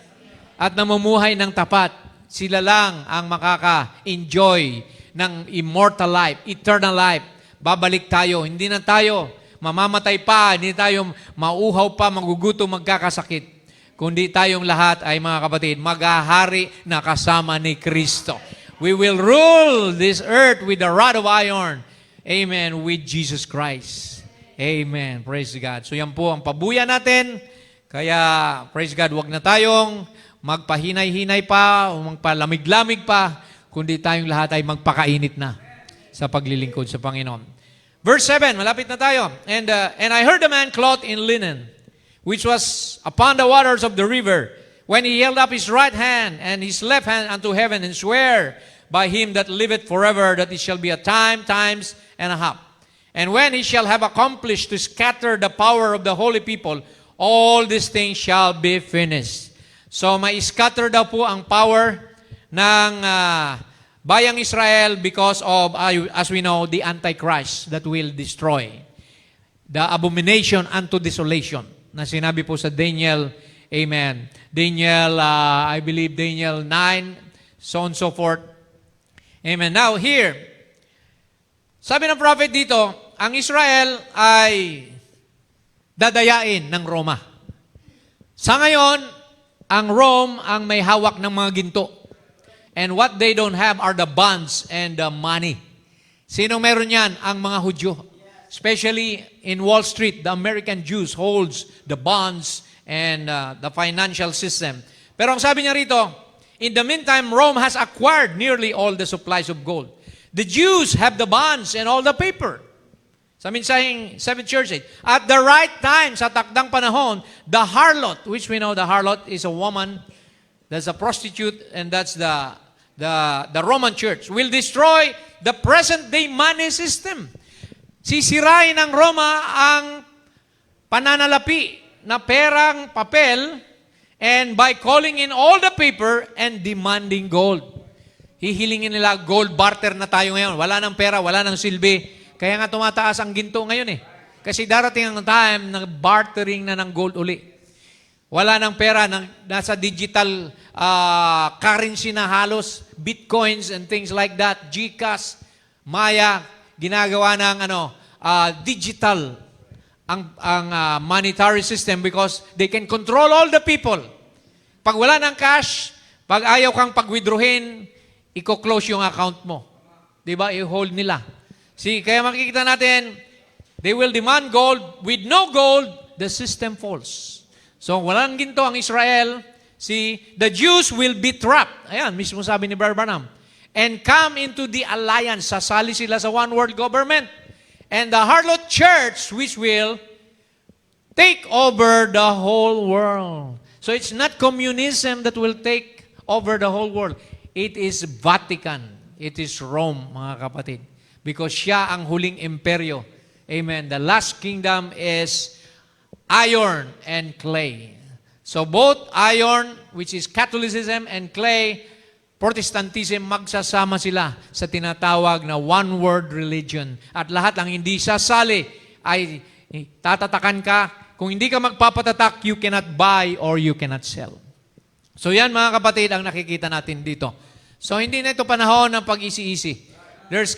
at namumuhay ng tapat. Sila lang ang makaka-enjoy ng immortal life, eternal life. Babalik tayo. Hindi na tayo mamamatay pa, hindi tayo mauhaw pa, magugutom, magkakasakit. Kundi tayong lahat ay mga kapatid, maghahari na kasama ni Kristo. We will rule this earth with the rod of iron. Amen. With Jesus Christ. Amen. Praise God. So yan po ang pabuya natin. Kaya, praise God, wag na tayong magpahinay-hinay pa o magpalamig-lamig pa, kundi tayong lahat ay magpakainit na sa paglilingkod sa Panginoon. Verse 7, malapit na tayo. And I heard a man clothed in linen, which was upon the waters of the river, when he held up his right hand and his left hand unto heaven, and swear by him that liveth forever, that it shall be a time, times, and a half. And when he shall have accomplished to scatter the power of the holy people, all these things shall be finished. So, ma-scatter daw po ang power ng bayang Israel because of, as we know, the Antichrist that will destroy. The abomination unto desolation na sinabi po sa Daniel, amen. Daniel, I believe Daniel 9, so on so forth. Amen. Now here, sabi ng prophet dito, ang Israel ay dadayain ng Roma. Sa ngayon, ang Rome ang may hawak ng mga ginto. And what they don't have are the bonds and the money. Sino meron yan? Ang mga Hudyo. Especially in Wall Street, the American Jews holds the bonds and the financial system. Pero ang sabi niya rito, in the meantime, Rome has acquired nearly all the supplies of gold. The Jews have the bonds and all the paper. Sa mensaheng 7th Church Age. At the right time, sa takdang panahon, the harlot, which we know the harlot is a woman, that's a prostitute, and that's the Roman Church, will destroy the present-day money system. Sisirain ng Roma ang pananalapi na perang papel, and by calling in all the paper and demanding gold. Hihilingin nila gold barter na tayo ngayon. Wala nang pera, wala nang silbi. Kaya nga tumataas ang ginto ngayon eh. Kasi darating ang time na bartering na ng gold uli. Wala nang pera, nasa digital currency na halos, bitcoins and things like that, GCash, Maya, ginagawa ng digital ang monetary system because they can control all the people. Pag wala ng cash, pag ayaw kang pag-withdrawin, i-close yung account mo. Diba? I-hold nila. See, kaya makikita natin, they will demand gold. With no gold, the system falls. So, walang ginto ang Israel. See, the Jews will be trapped. Ayan, mismo sabi ni Brother Branham. And come into the alliance. Sasali sila sa one world government. And the harlot church, which will take over the whole world. So, it's not communism that will take over the whole world. It is Vatican. It is Rome, mga kapatid. Because siya ang huling imperyo. Amen. The last kingdom is iron and clay. So both iron, which is Catholicism, and clay, Protestantism, magsasama sila sa tinatawag na one-world religion. At lahat ang hindi sasali ay tatatakan ka. Kung hindi ka magpapatatak, you cannot buy or you cannot sell. So yan mga kapatid ang nakikita natin dito. So hindi na ito panahon ng pag-isi-isi. There's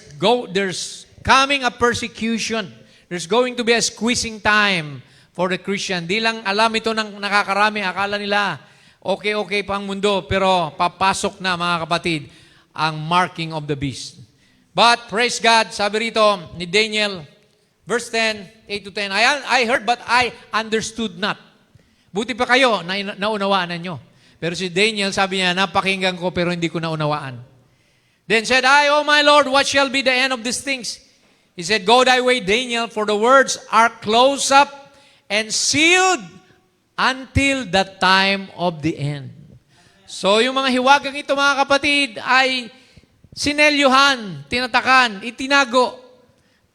coming a persecution. There's going to be a squeezing time for the Christian. Di lang alam ito ng nakakarami. Akala nila, okay pa ang mundo. Pero papasok na mga kapatid ang marking of the beast. But praise God, sabi rito ni Daniel, verse 10, 8-10, I heard but I understood not. Buti pa kayo, naunawaan ninyo. Pero si Daniel, sabi niya, napakinggan ko pero hindi ko naunawaan. Then said I, O my Lord, what shall be the end of these things? He said, Go thy way, Daniel, for the words are closed up and sealed until the time of the end. So yung mga hiwagang ito mga kapatid ay sinelyuhan, tinatakan, itinago.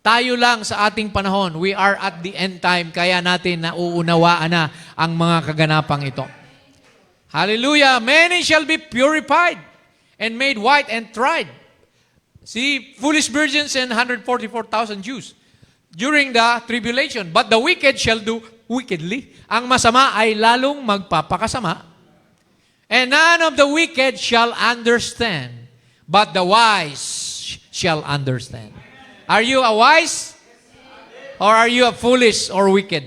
Tayo lang sa ating panahon. We are at the end time, kaya natin nauunawaan na ang mga kaganapang ito. Hallelujah! Many shall be purified and made white and tried. See, foolish virgins and 144,000 Jews during the tribulation. But the wicked shall do wickedly. Ang masama ay lalong magpapakasama. And none of the wicked shall understand, but the wise shall understand. Are you a wise? Or are you a foolish or wicked?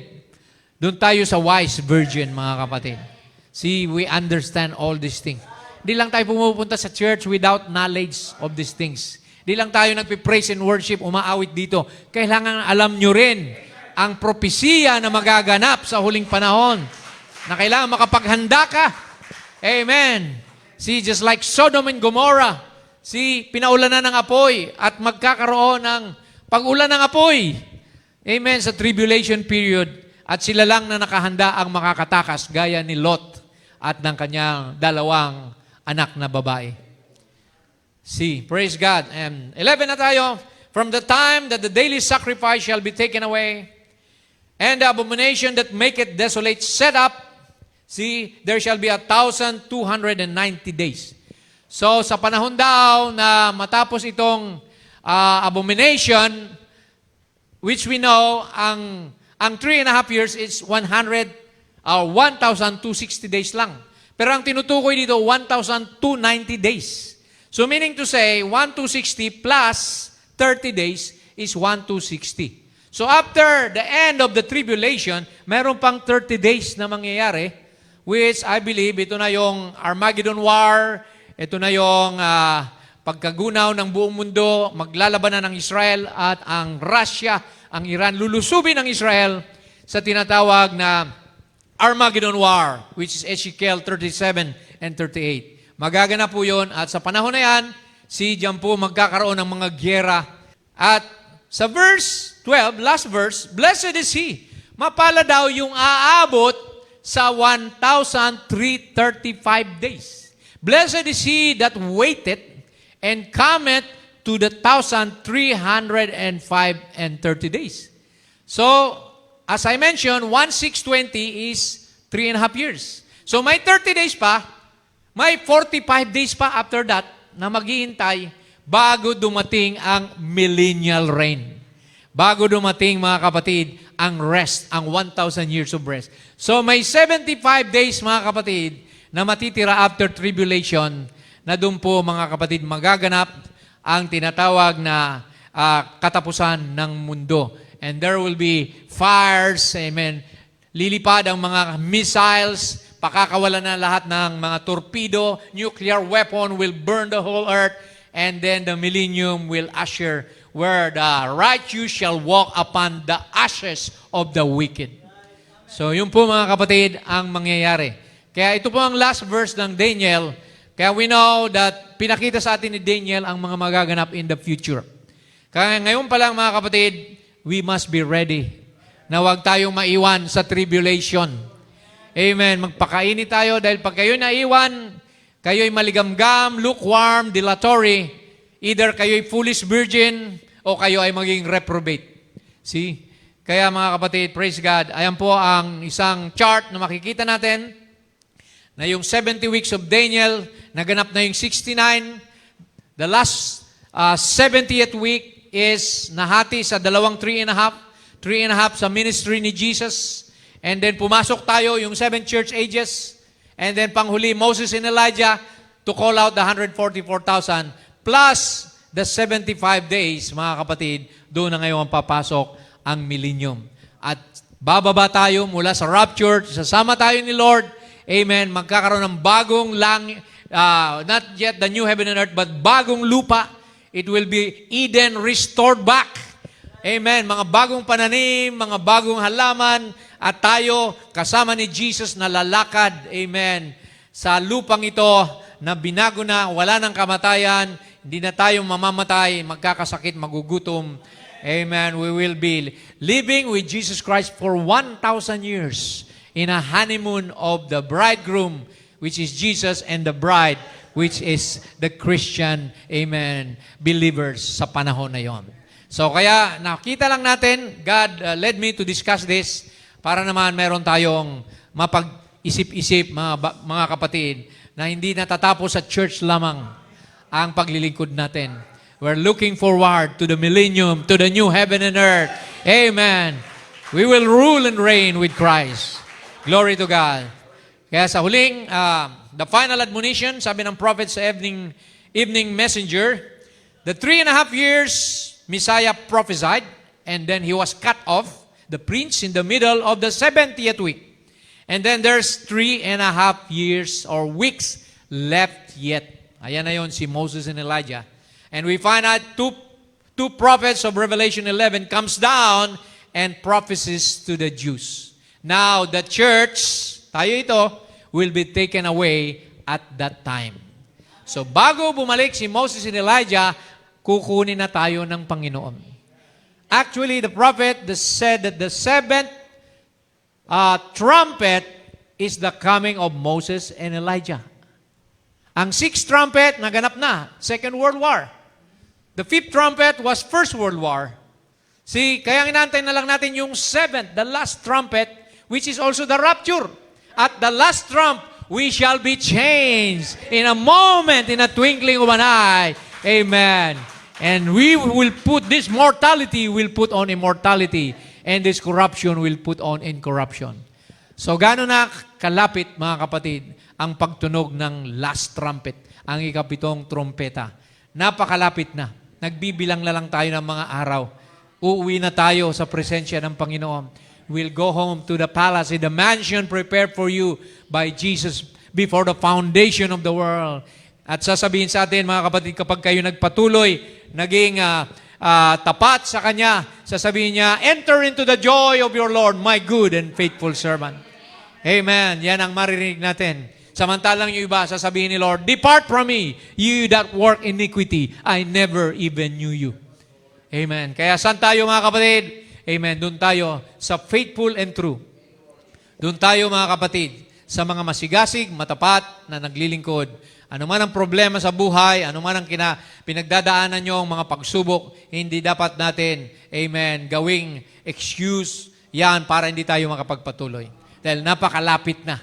Doon tayo sa wise virgin, mga kapatid. See, we understand all these things. Di lang tayo pumupunta sa church without knowledge of these things. Di lang tayo nagpipraise and worship, umaawit dito. Kailangan alam nyo rin ang propesiya na magaganap sa huling panahon. Na kailangan makapaghanda ka. Amen. See, just like Sodom and Gomorrah, see, pinaulanan ng apoy at magkakaroon ng pag-ulan ng apoy. Amen, sa tribulation period. At sila lang na nakahanda ang makakatakas gaya ni Lot at ng kanyang dalawang anak na babae. See, praise God. 11 na tayo. From the time that the daily sacrifice shall be taken away, and the abomination that maketh desolate set up, see, there shall be 1,290 days. So, sa panahon daw na matapos itong abomination, which we know, ang 3.5 years is 1,260 days lang. Pero ang tinutukoy dito, 1,290 days. So, meaning to say, 1,260 plus 30 days is 1,260. So, after the end of the tribulation, meron pang 30 days na mangyayari, which I believe, ito na yung Armageddon War, ito na yung pagkagunaw ng buong mundo, maglalaban na ng Israel at ang Russia, ang Iran, lulusubin ng Israel sa tinatawag na Armageddon War, which is Ezekiel 37 and 38. Magaganap po yun at sa panahon na yan, diyan po magkakaroon ng mga gyera. At sa verse 12, last verse, Blessed is he. Mapala daw yung aabot sa 1,335 days. Blessed is he that waiteth and cometh to the 1,305 and 30 days. So, as I mentioned, 1,620 is 3.5 years. So, may 30 days pa, may 45 days pa after that na maghihintay bago dumating ang millennial reign. Bago dumating, mga kapatid, ang rest, ang 1,000 years of rest. So, may 75 days, mga kapatid, na matitira after tribulation, na doon po, mga kapatid, magaganap ang tinatawag na katapusan ng mundo. And there will be fires, amen, lilipad ang mga missiles, pakakawalan na lahat ng mga torpedo, nuclear weapon will burn the whole earth, and then the millennium will usher where the righteous shall walk upon the ashes of the wicked. So, yun po mga kapatid ang mangyayari. Kaya ito po ang last verse ng Daniel. Kaya we know that pinakita sa atin ni Daniel ang mga magaganap in the future. Kaya ngayon pa lang mga kapatid, we must be ready na huwag tayong maiwan sa tribulation. Amen. Magpakainit tayo dahil pag kayo'y naiwan, kayo'y maligamgam, lukewarm, dilatory, either kayo'y foolish virgin o kayo ay maging reprobate. See? Kaya mga kapatid, praise God, ayan po ang isang chart na makikita natin na yung 70 weeks of Daniel, naganap na yung 69. The last 70th week is nahati sa dalawang 3.5 sa ministry ni Jesus. And then pumasok tayo yung 7 church ages. And then panghuli, Moses and Elijah to call out the 144,000 plus the 75 days, mga kapatid, doon na ngayon papasok ang millennium. At bababa tayo mula sa rapture, sasama tayo ni Lord. Amen. Magkakaroon ng bagong not yet the new heaven and earth, but bagong lupa. It will be Eden restored back. Amen. Mga bagong pananim, mga bagong halaman, at tayo kasama ni Jesus na lalakad. Amen. Sa lupang ito na binago na, wala ng kamatayan, hindi na tayo mamamatay, magkakasakit, magugutom. Amen. We will be living with Jesus Christ for 1,000 years in a honeymoon of the bridegroom, which is Jesus, and the bride, which is the Christian, amen, believers sa panahon na yon. So kaya nakita lang natin, God led me to discuss this para naman meron tayong mapag-isip-isip, mga kapatid, na hindi natatapos sa church lamang ang paglilingkod natin. We're looking forward to the millennium, to the new heaven and earth. Amen. We will rule and reign with Christ. Glory to God. Kaya sa huling, the final admonition, sabi ng prophet sa evening messenger, the 3.5 years Messiah prophesied, and then he was cut off, the prince in the middle of the 70th week. And then there's 3.5 years or weeks left yet. Ayan na yun si Moses and Elijah. And we find out two prophets of Revelation 11 comes down and prophesies to the Jews. Now, the church, tayo ito, will be taken away at that time. So, bago bumalik si Moses and Elijah, kukunin na tayo ng Panginoon. Actually, the prophet said that the 7th trumpet is the coming of Moses and Elijah. Ang 6th trumpet, naganap na, Second World War. The 5th trumpet was First World War. See, kaya inantay na lang natin yung 7th, the last trumpet, which is also the rapture. At the last trump, we shall be changed in a moment, in a twinkling of an eye. Amen. And we will put this mortality, will put on immortality, and this corruption will put on incorruption. So, gano'n na kalapit, mga kapatid, ang pagtunog ng last trumpet, ang ikapitong trompeta. Napakalapit na. Nagbibilang na lang tayo ng mga araw. Uuwi na tayo sa presensya ng Panginoon. We'll go home to the palace, in the mansion prepared for you by Jesus before the foundation of the world. At sasabihin sa atin, mga kapatid, kapag kayo nagpatuloy, naging tapat sa Kanya, sasabihin niya, enter into the joy of your Lord, my good and faithful servant. Amen. Yan ang maririnig natin. Samantalang yung iba, sasabihin ni Lord, depart from me, you that work iniquity. I never even knew you. Amen. Kaya saan tayo, mga kapatid? Amen. Doon tayo sa faithful and true. Doon tayo, mga kapatid, sa mga masigasig, matapat na naglilingkod. Ano man ang problema sa buhay, ano man ang pinagdadaanan nyo, mga pagsubok, hindi dapat natin, amen, gawing excuse yan para hindi tayo makapagpatuloy. Dahil napakalapit na.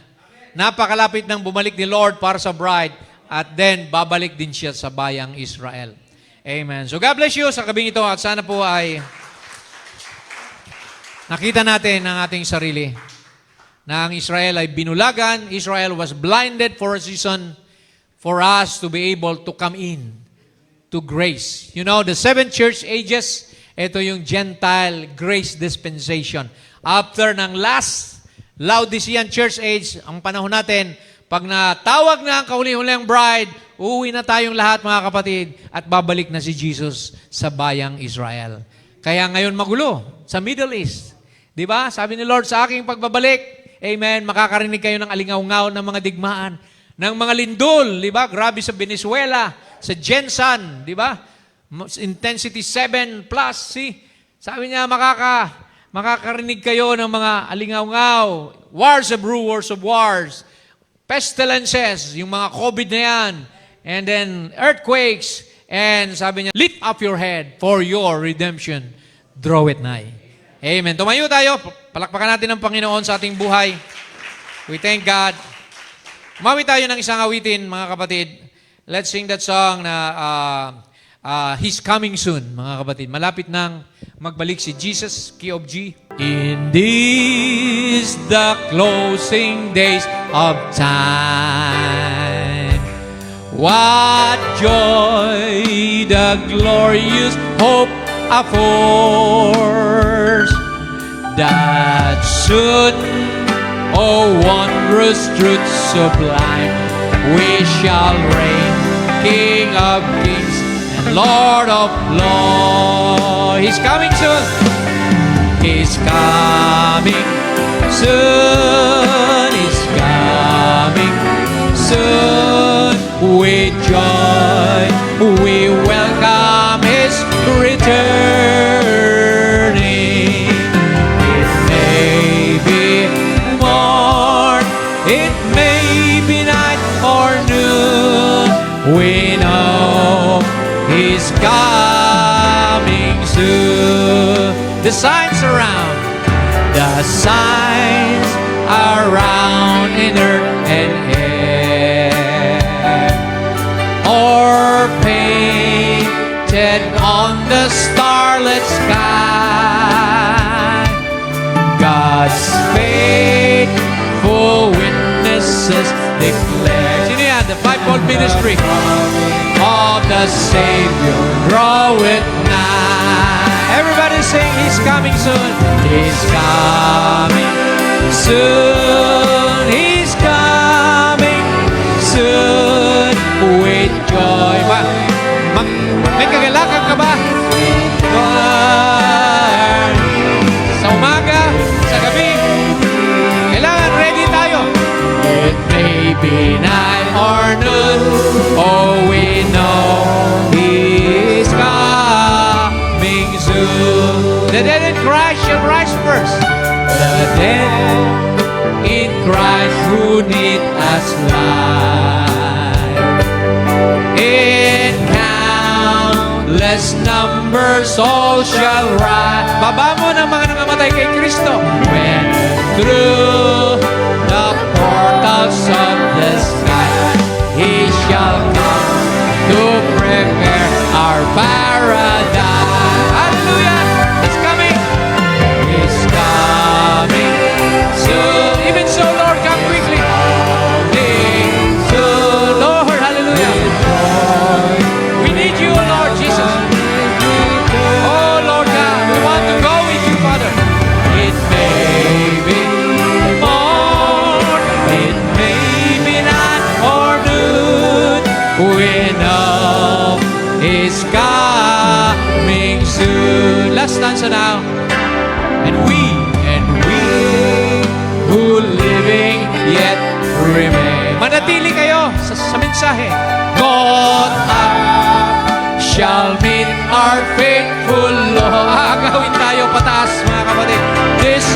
Napakalapit nang bumalik ni Lord para sa bride at then babalik din siya sa bayang Israel. Amen. So God bless you sa gabing ito at sana po ay nakita natin ang ating sarili na ang Israel ay binulagan. Israel was blinded for a season for us to be able to come in to grace. You know, the 7 church ages, ito yung Gentile grace dispensation. After ng last Laodicean church age, ang panahon natin, pag natawag na ang kahuli-huling bride, uuwi na tayong lahat, mga kapatid, at babalik na si Jesus sa bayang Israel. Kaya ngayon magulo sa Middle East. Di ba? Sabi ni Lord, sa aking pagbabalik, amen, makakarinig kayo ng alingaw-ngaw ng mga digmaan, ng mga lindol, di ba? Grabe sa Venezuela, sa Jensan, di ba? Intensity 7 plus, see? Sabi niya, makakarinig kayo ng mga alingaw-ngaw, wars of rumors of wars, pestilences, yung mga COVID na yan, and then earthquakes, and sabi niya, lift up your head for your redemption, draw it nigh. Amen. Tumayo tayo, palakpakan natin ang Panginoon sa ating buhay. We thank God. Umawi tayo ng isang awitin, mga kapatid. Let's sing that song na He's Coming Soon, mga kapatid. Malapit nang magbalik si Jesus, Key of G. In these the closing days of time, what joy the glorious hope affords, that soon, oh wondrous truth sublime, we shall reign, King of kings and Lord of lords. He's coming soon. He's coming soon. He's coming soon. With joy we welcome His returning. It may be morn, it may be night or noon, we know He's coming soon. The signs around in earth and air, or painted on the starlit sky, God's faithful witnesses declare. Sino yan? The fivefold ministry of the Savior draweth nigh. Everybody sing, He's coming soon. He's coming soon. He's coming soon. With joy. May kagalakan ka ba? Sa umaga, sa gabi, kailangan ready tayo. It may be night or noon, oh we know He's coming soon. The dead in Christ shall rise first. The dead in Christ who need us life. In countless numbers all shall rise. Baba mo ng mga nangamatay kay Kristo. When through the portals of the sky He shall come to prepare our paradise. Hallelujah! He's coming! He's coming soon. Even so, Lord, come quickly. Soon, Lord, hallelujah. We need you, Lord Jesus. Oh, Lord God, we want to go with you, Father. It may be morn, it may be night or noon, we know He's coming soon. Last stanza now. And we who living yet remain. Manatili kayo sa mensahe. God shall meet our faithful Lord. Agawin tayo pataas, mga kapatid. This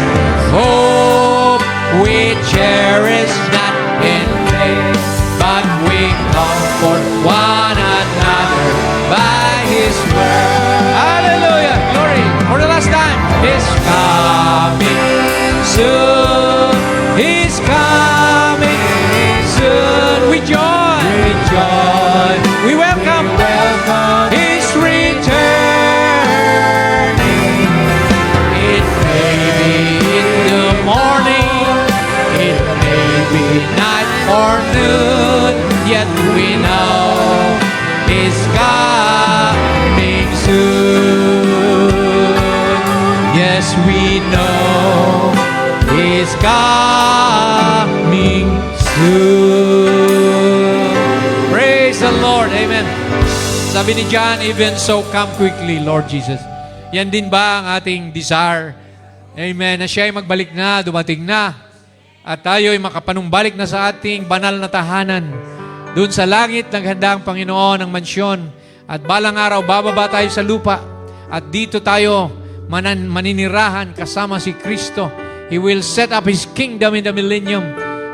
hope we cherish not in vain, but we comfort one another by His word. Hallelujah! Glory! For the last time, He's coming soon. He's coming soon. With joy, we welcome His returning. It may be in the morning, it may be night or noon, yet we know He's coming soon. Yes, we know He's coming soon. Praise the Lord. Amen. Sabi ni John, even so, come quickly, Lord Jesus. Yan din ba ang ating desire? Amen. Na siya ay magbalik na, dumating na. At tayo ay makapanumbalik na sa ating banal na tahanan. Doon sa langit, naghanda ang Panginoon ng mansyon. At balang araw, bababa tayo sa lupa. At dito tayo maninirahan kasama si Kristo. He will set up His kingdom in the millennium.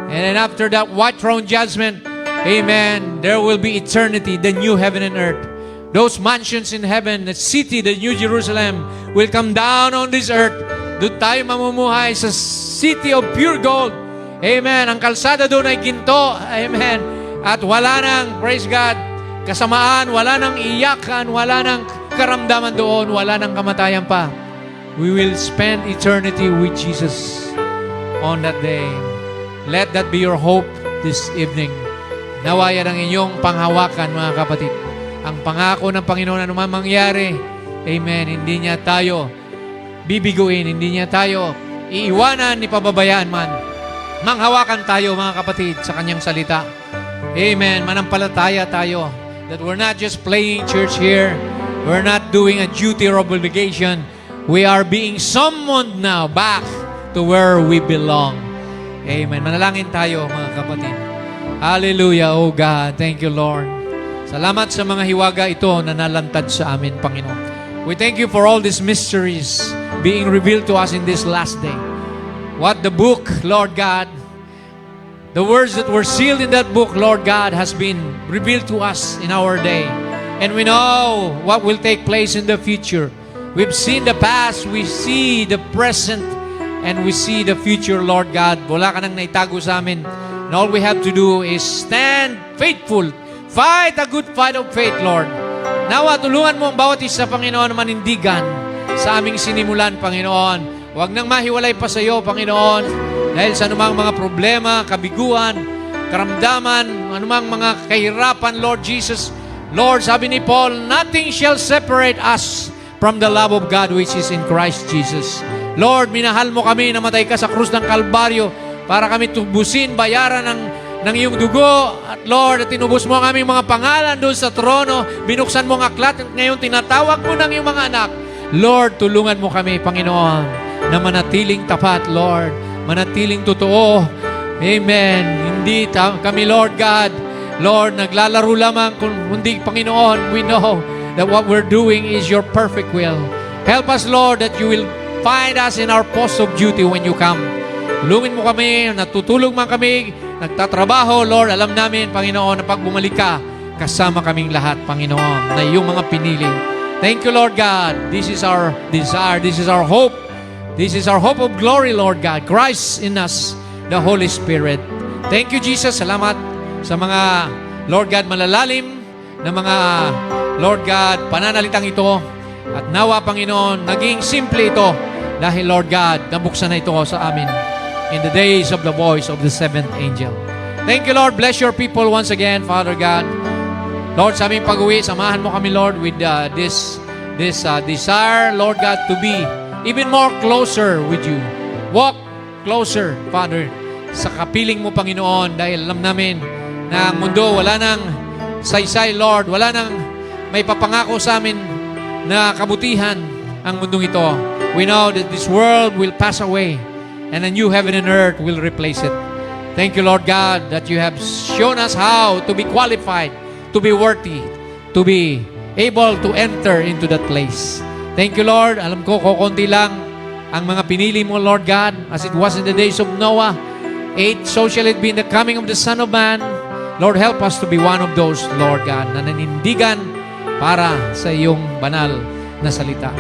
And then after that white throne judgment, amen, there will be eternity, the new heaven and earth. Those mansions in heaven, the city, the New Jerusalem, will come down on this earth. Doon tayo mamumuhay sa city of pure gold. Amen. Ang kalsada doon ay ginto. Amen. At wala nang, praise God, kasamaan, wala nang iyakan, wala nang karamdaman doon, wala nang kamatayan pa. We will spend eternity with Jesus on that day. Let that be your hope this evening. Nawayan ang inyong panghawakan, mga kapatid. Ang pangako ng Panginoon na naman mangyari, amen, hindi niya tayo bibiguin, hindi niya tayo iiwanan ni pababayaan man. Manghawakan tayo, mga kapatid, sa kanyang salita. Amen. Manampalataya tayo that we're not just playing church here. We're not doing a duty or obligation. We are being summoned now back to where we belong. Amen. Manalangin tayo, mga kapatid. Hallelujah, oh God. Thank you, Lord. Salamat sa mga hiwaga ito na nalantad sa amin, Panginoon. We thank you for all these mysteries being revealed to us in this last day. What the book, Lord God, the words that were sealed in that book, Lord God, has been revealed to us in our day. And we know what will take place in the future. We've seen the past, we see the present, and we see the future, Lord God. Wala ka nang naitago sa amin. And all we have to do is stand faithful. Fight a good fight of faith, Lord. Nawa, tulungan mo ang bawat isa, Panginoon, na manindigan sa aming sinimulan, Panginoon. Huwag nang mahiwalay pa sa iyo, Panginoon, dahil sa anumang mga problema, kabiguan, karamdaman, anumang mga kahirapan, Lord Jesus. Lord, sabi ni Paul, nothing shall separate us from the love of God which is in Christ Jesus. Lord, minahal mo kami, namatay ka sa krus ng Kalbaryo para kami tubusin, bayaran ng iyong dugo. At Lord, tinubos mo ang aming mga pangalan doon sa trono. Binuksan mo ang aklat at ngayon tinatawag mo ng iyong mga anak. Lord, tulungan mo kami, Panginoon, na manatiling tapat, Lord. Manatiling totoo. Amen. Hindi kami, Lord God, Lord, naglalaro lamang kundi, Panginoon, we know that what we're doing is your perfect will. Help us, Lord, that you will find us in our post of duty when you come. Tulungin mo kami, natutulog man kami, nagtatrabaho, Lord, alam namin, Panginoon, na pag bumalik ka, kasama kaming lahat, Panginoon, na iyong mga pinili. Thank you, Lord God. This is our desire. This is our hope. This is our hope of glory, Lord God. Christ in us, the Holy Spirit. Thank you, Jesus. Salamat sa mga, Lord God, malalalim na mga, Lord God, pananalitang ito. At nawa, Panginoon, naging simple ito dahil, Lord God, nabuksan na ito sa amin in the days of the voice of the seventh angel. Thank you, Lord. Bless your people once again, Father God. Lord, sa aming pag-uwi, samahan mo kami, Lord, with this desire, Lord God, to be even more closer with you. Walk closer, Father, sa kapiling mo, Panginoon, dahil alam namin na ang mundo, wala nang saysay, Lord, wala nang may papangako sa amin na kabutihan ang mundong ito. We know that this world will pass away and a new heaven and earth will replace it. Thank you, Lord God, that you have shown us how to be qualified, to be worthy, to be able to enter into that place. Thank you, Lord. Alam ko, kukunti lang ang mga pinili mo, Lord God, as it was in the days of Noah. 8, so shall it be in the coming of the Son of Man. Lord, help us to be one of those, Lord God, na nanindigan para sa iyong banal na salita.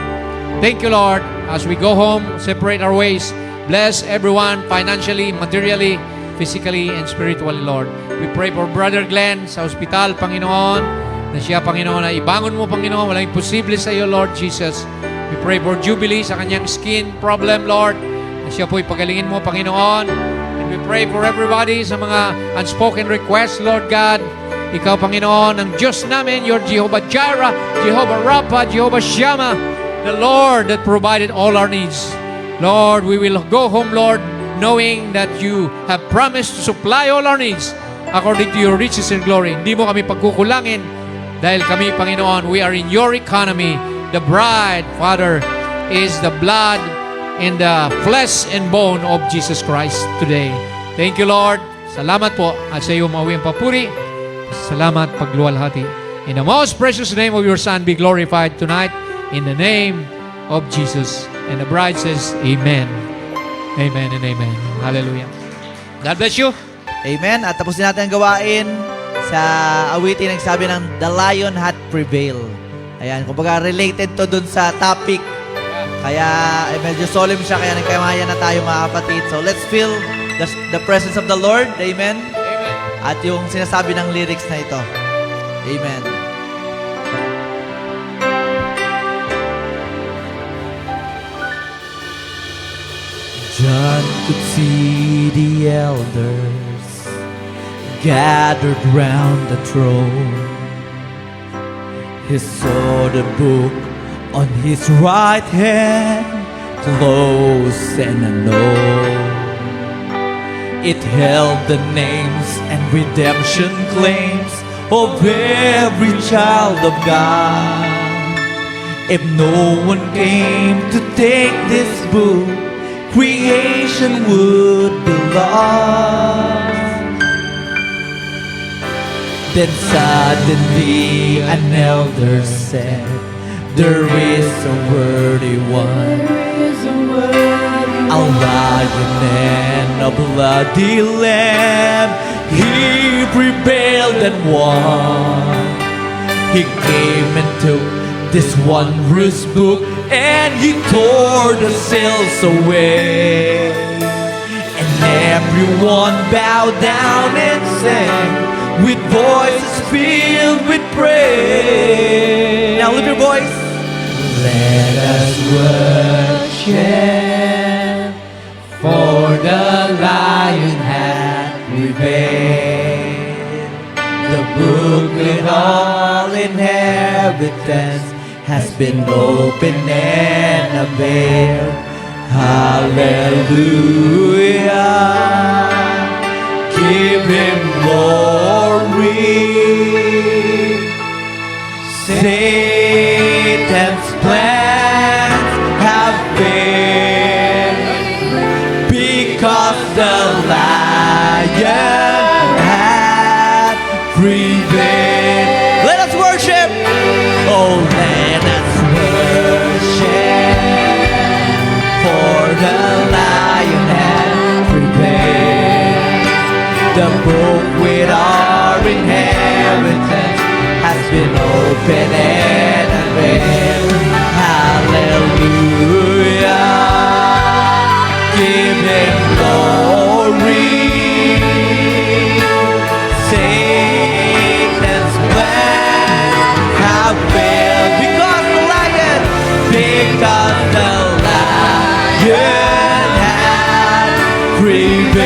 Thank you, Lord. As we go home, separate our ways. Bless everyone financially, materially, physically, and spiritually, Lord. We pray for Brother Glenn sa ospital, Panginoon, na siya, Panginoon, na ibangon mo, Panginoon. Walang imposible sa iyo, Lord Jesus. We pray for Jubilee sa kanyang skin problem, Lord, na siya po'y pagalingin mo, Panginoon. And we pray for everybody sa mga unspoken requests, Lord God. Ikaw, Panginoon, ang Diyos namin, your Jehovah Jireh, Jehovah Rapha, Jehovah Shammah, the Lord that provided all our needs. Lord, we will go home, Lord, knowing that you have promised to supply all our needs according to your riches and glory. Hindi mo kami pagkukulangin dahil kami, Panginoon, we are in your economy. The bride, Father, is the blood and the flesh and bone of Jesus Christ today. Thank you, Lord. Salamat po at sa iyo mauwi ang papuri. Salamat, pagluwalhati. In the most precious name of your Son, be glorified tonight in the name of Jesus. And the bride says, Amen. Amen and amen. Hallelujah. God bless you. Amen. At tapos natin ang gawain sa awitin ang sabi ng The Lion Hath Prevailed. Ayan, kumbaga related to dun sa topic. Kaya medyo solemn siya, kaya nagkamayan na tayo, mga kapatid. So let's feel the presence of the Lord. Amen. Amen. At yung sinasabi ng lyrics na ito. Amen. John could see the elders gathered round the throne. He saw the book on his right hand, close and unknown. It held the names and redemption claims of every child of God. If no one came to take this book, creation would be lost. Then suddenly an elder said, there is a worthy one, a lion and a bloody lamb. He prevailed and won. He came and took this wondrous book, and he tore the seals away. And everyone bowed down and sang with voices filled with praise. Now lift your voice. Let us worship, for the Lion hath prevailed. The book with all inheritance has been opened and unveiled. Hallelujah. Give him glory. Satan's plans have failed because the Lion hath prevailed. Let us worship. Oh, let us worship, for the Lion hath prevailed. The book with our inheritance has been opened and unveiled. Hallelujah. Give him glory. Satan's plans have failed because the Lion has prevailed.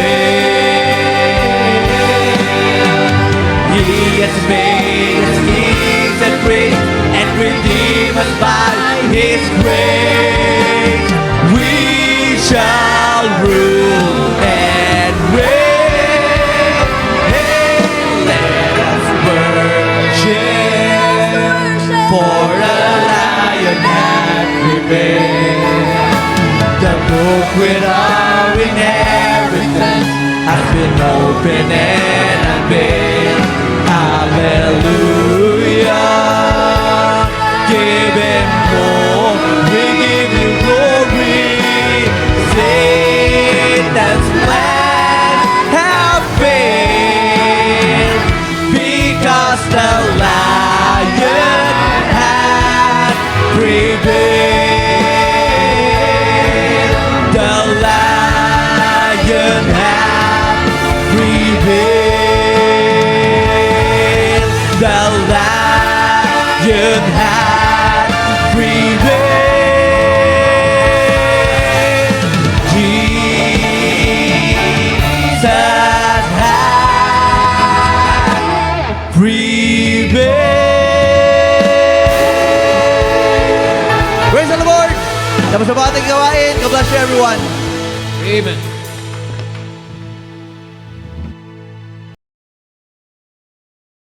He has made us kings and priests and redeemed us by his grace. We shall rule and reign. Hey, let us worship, for a Lion hath prevailed. The book with our inheritance has been opened and unveiled. Hallelujah. Give him glory. We give you glory. Satan's plans have failed because the Lion hath prevailed. The Lion hath prevailed. The Lion hath prevailed. Jesus hath prevailed. Praise the Lord! Tapos na ba ating gawain? God bless you everyone. Amen.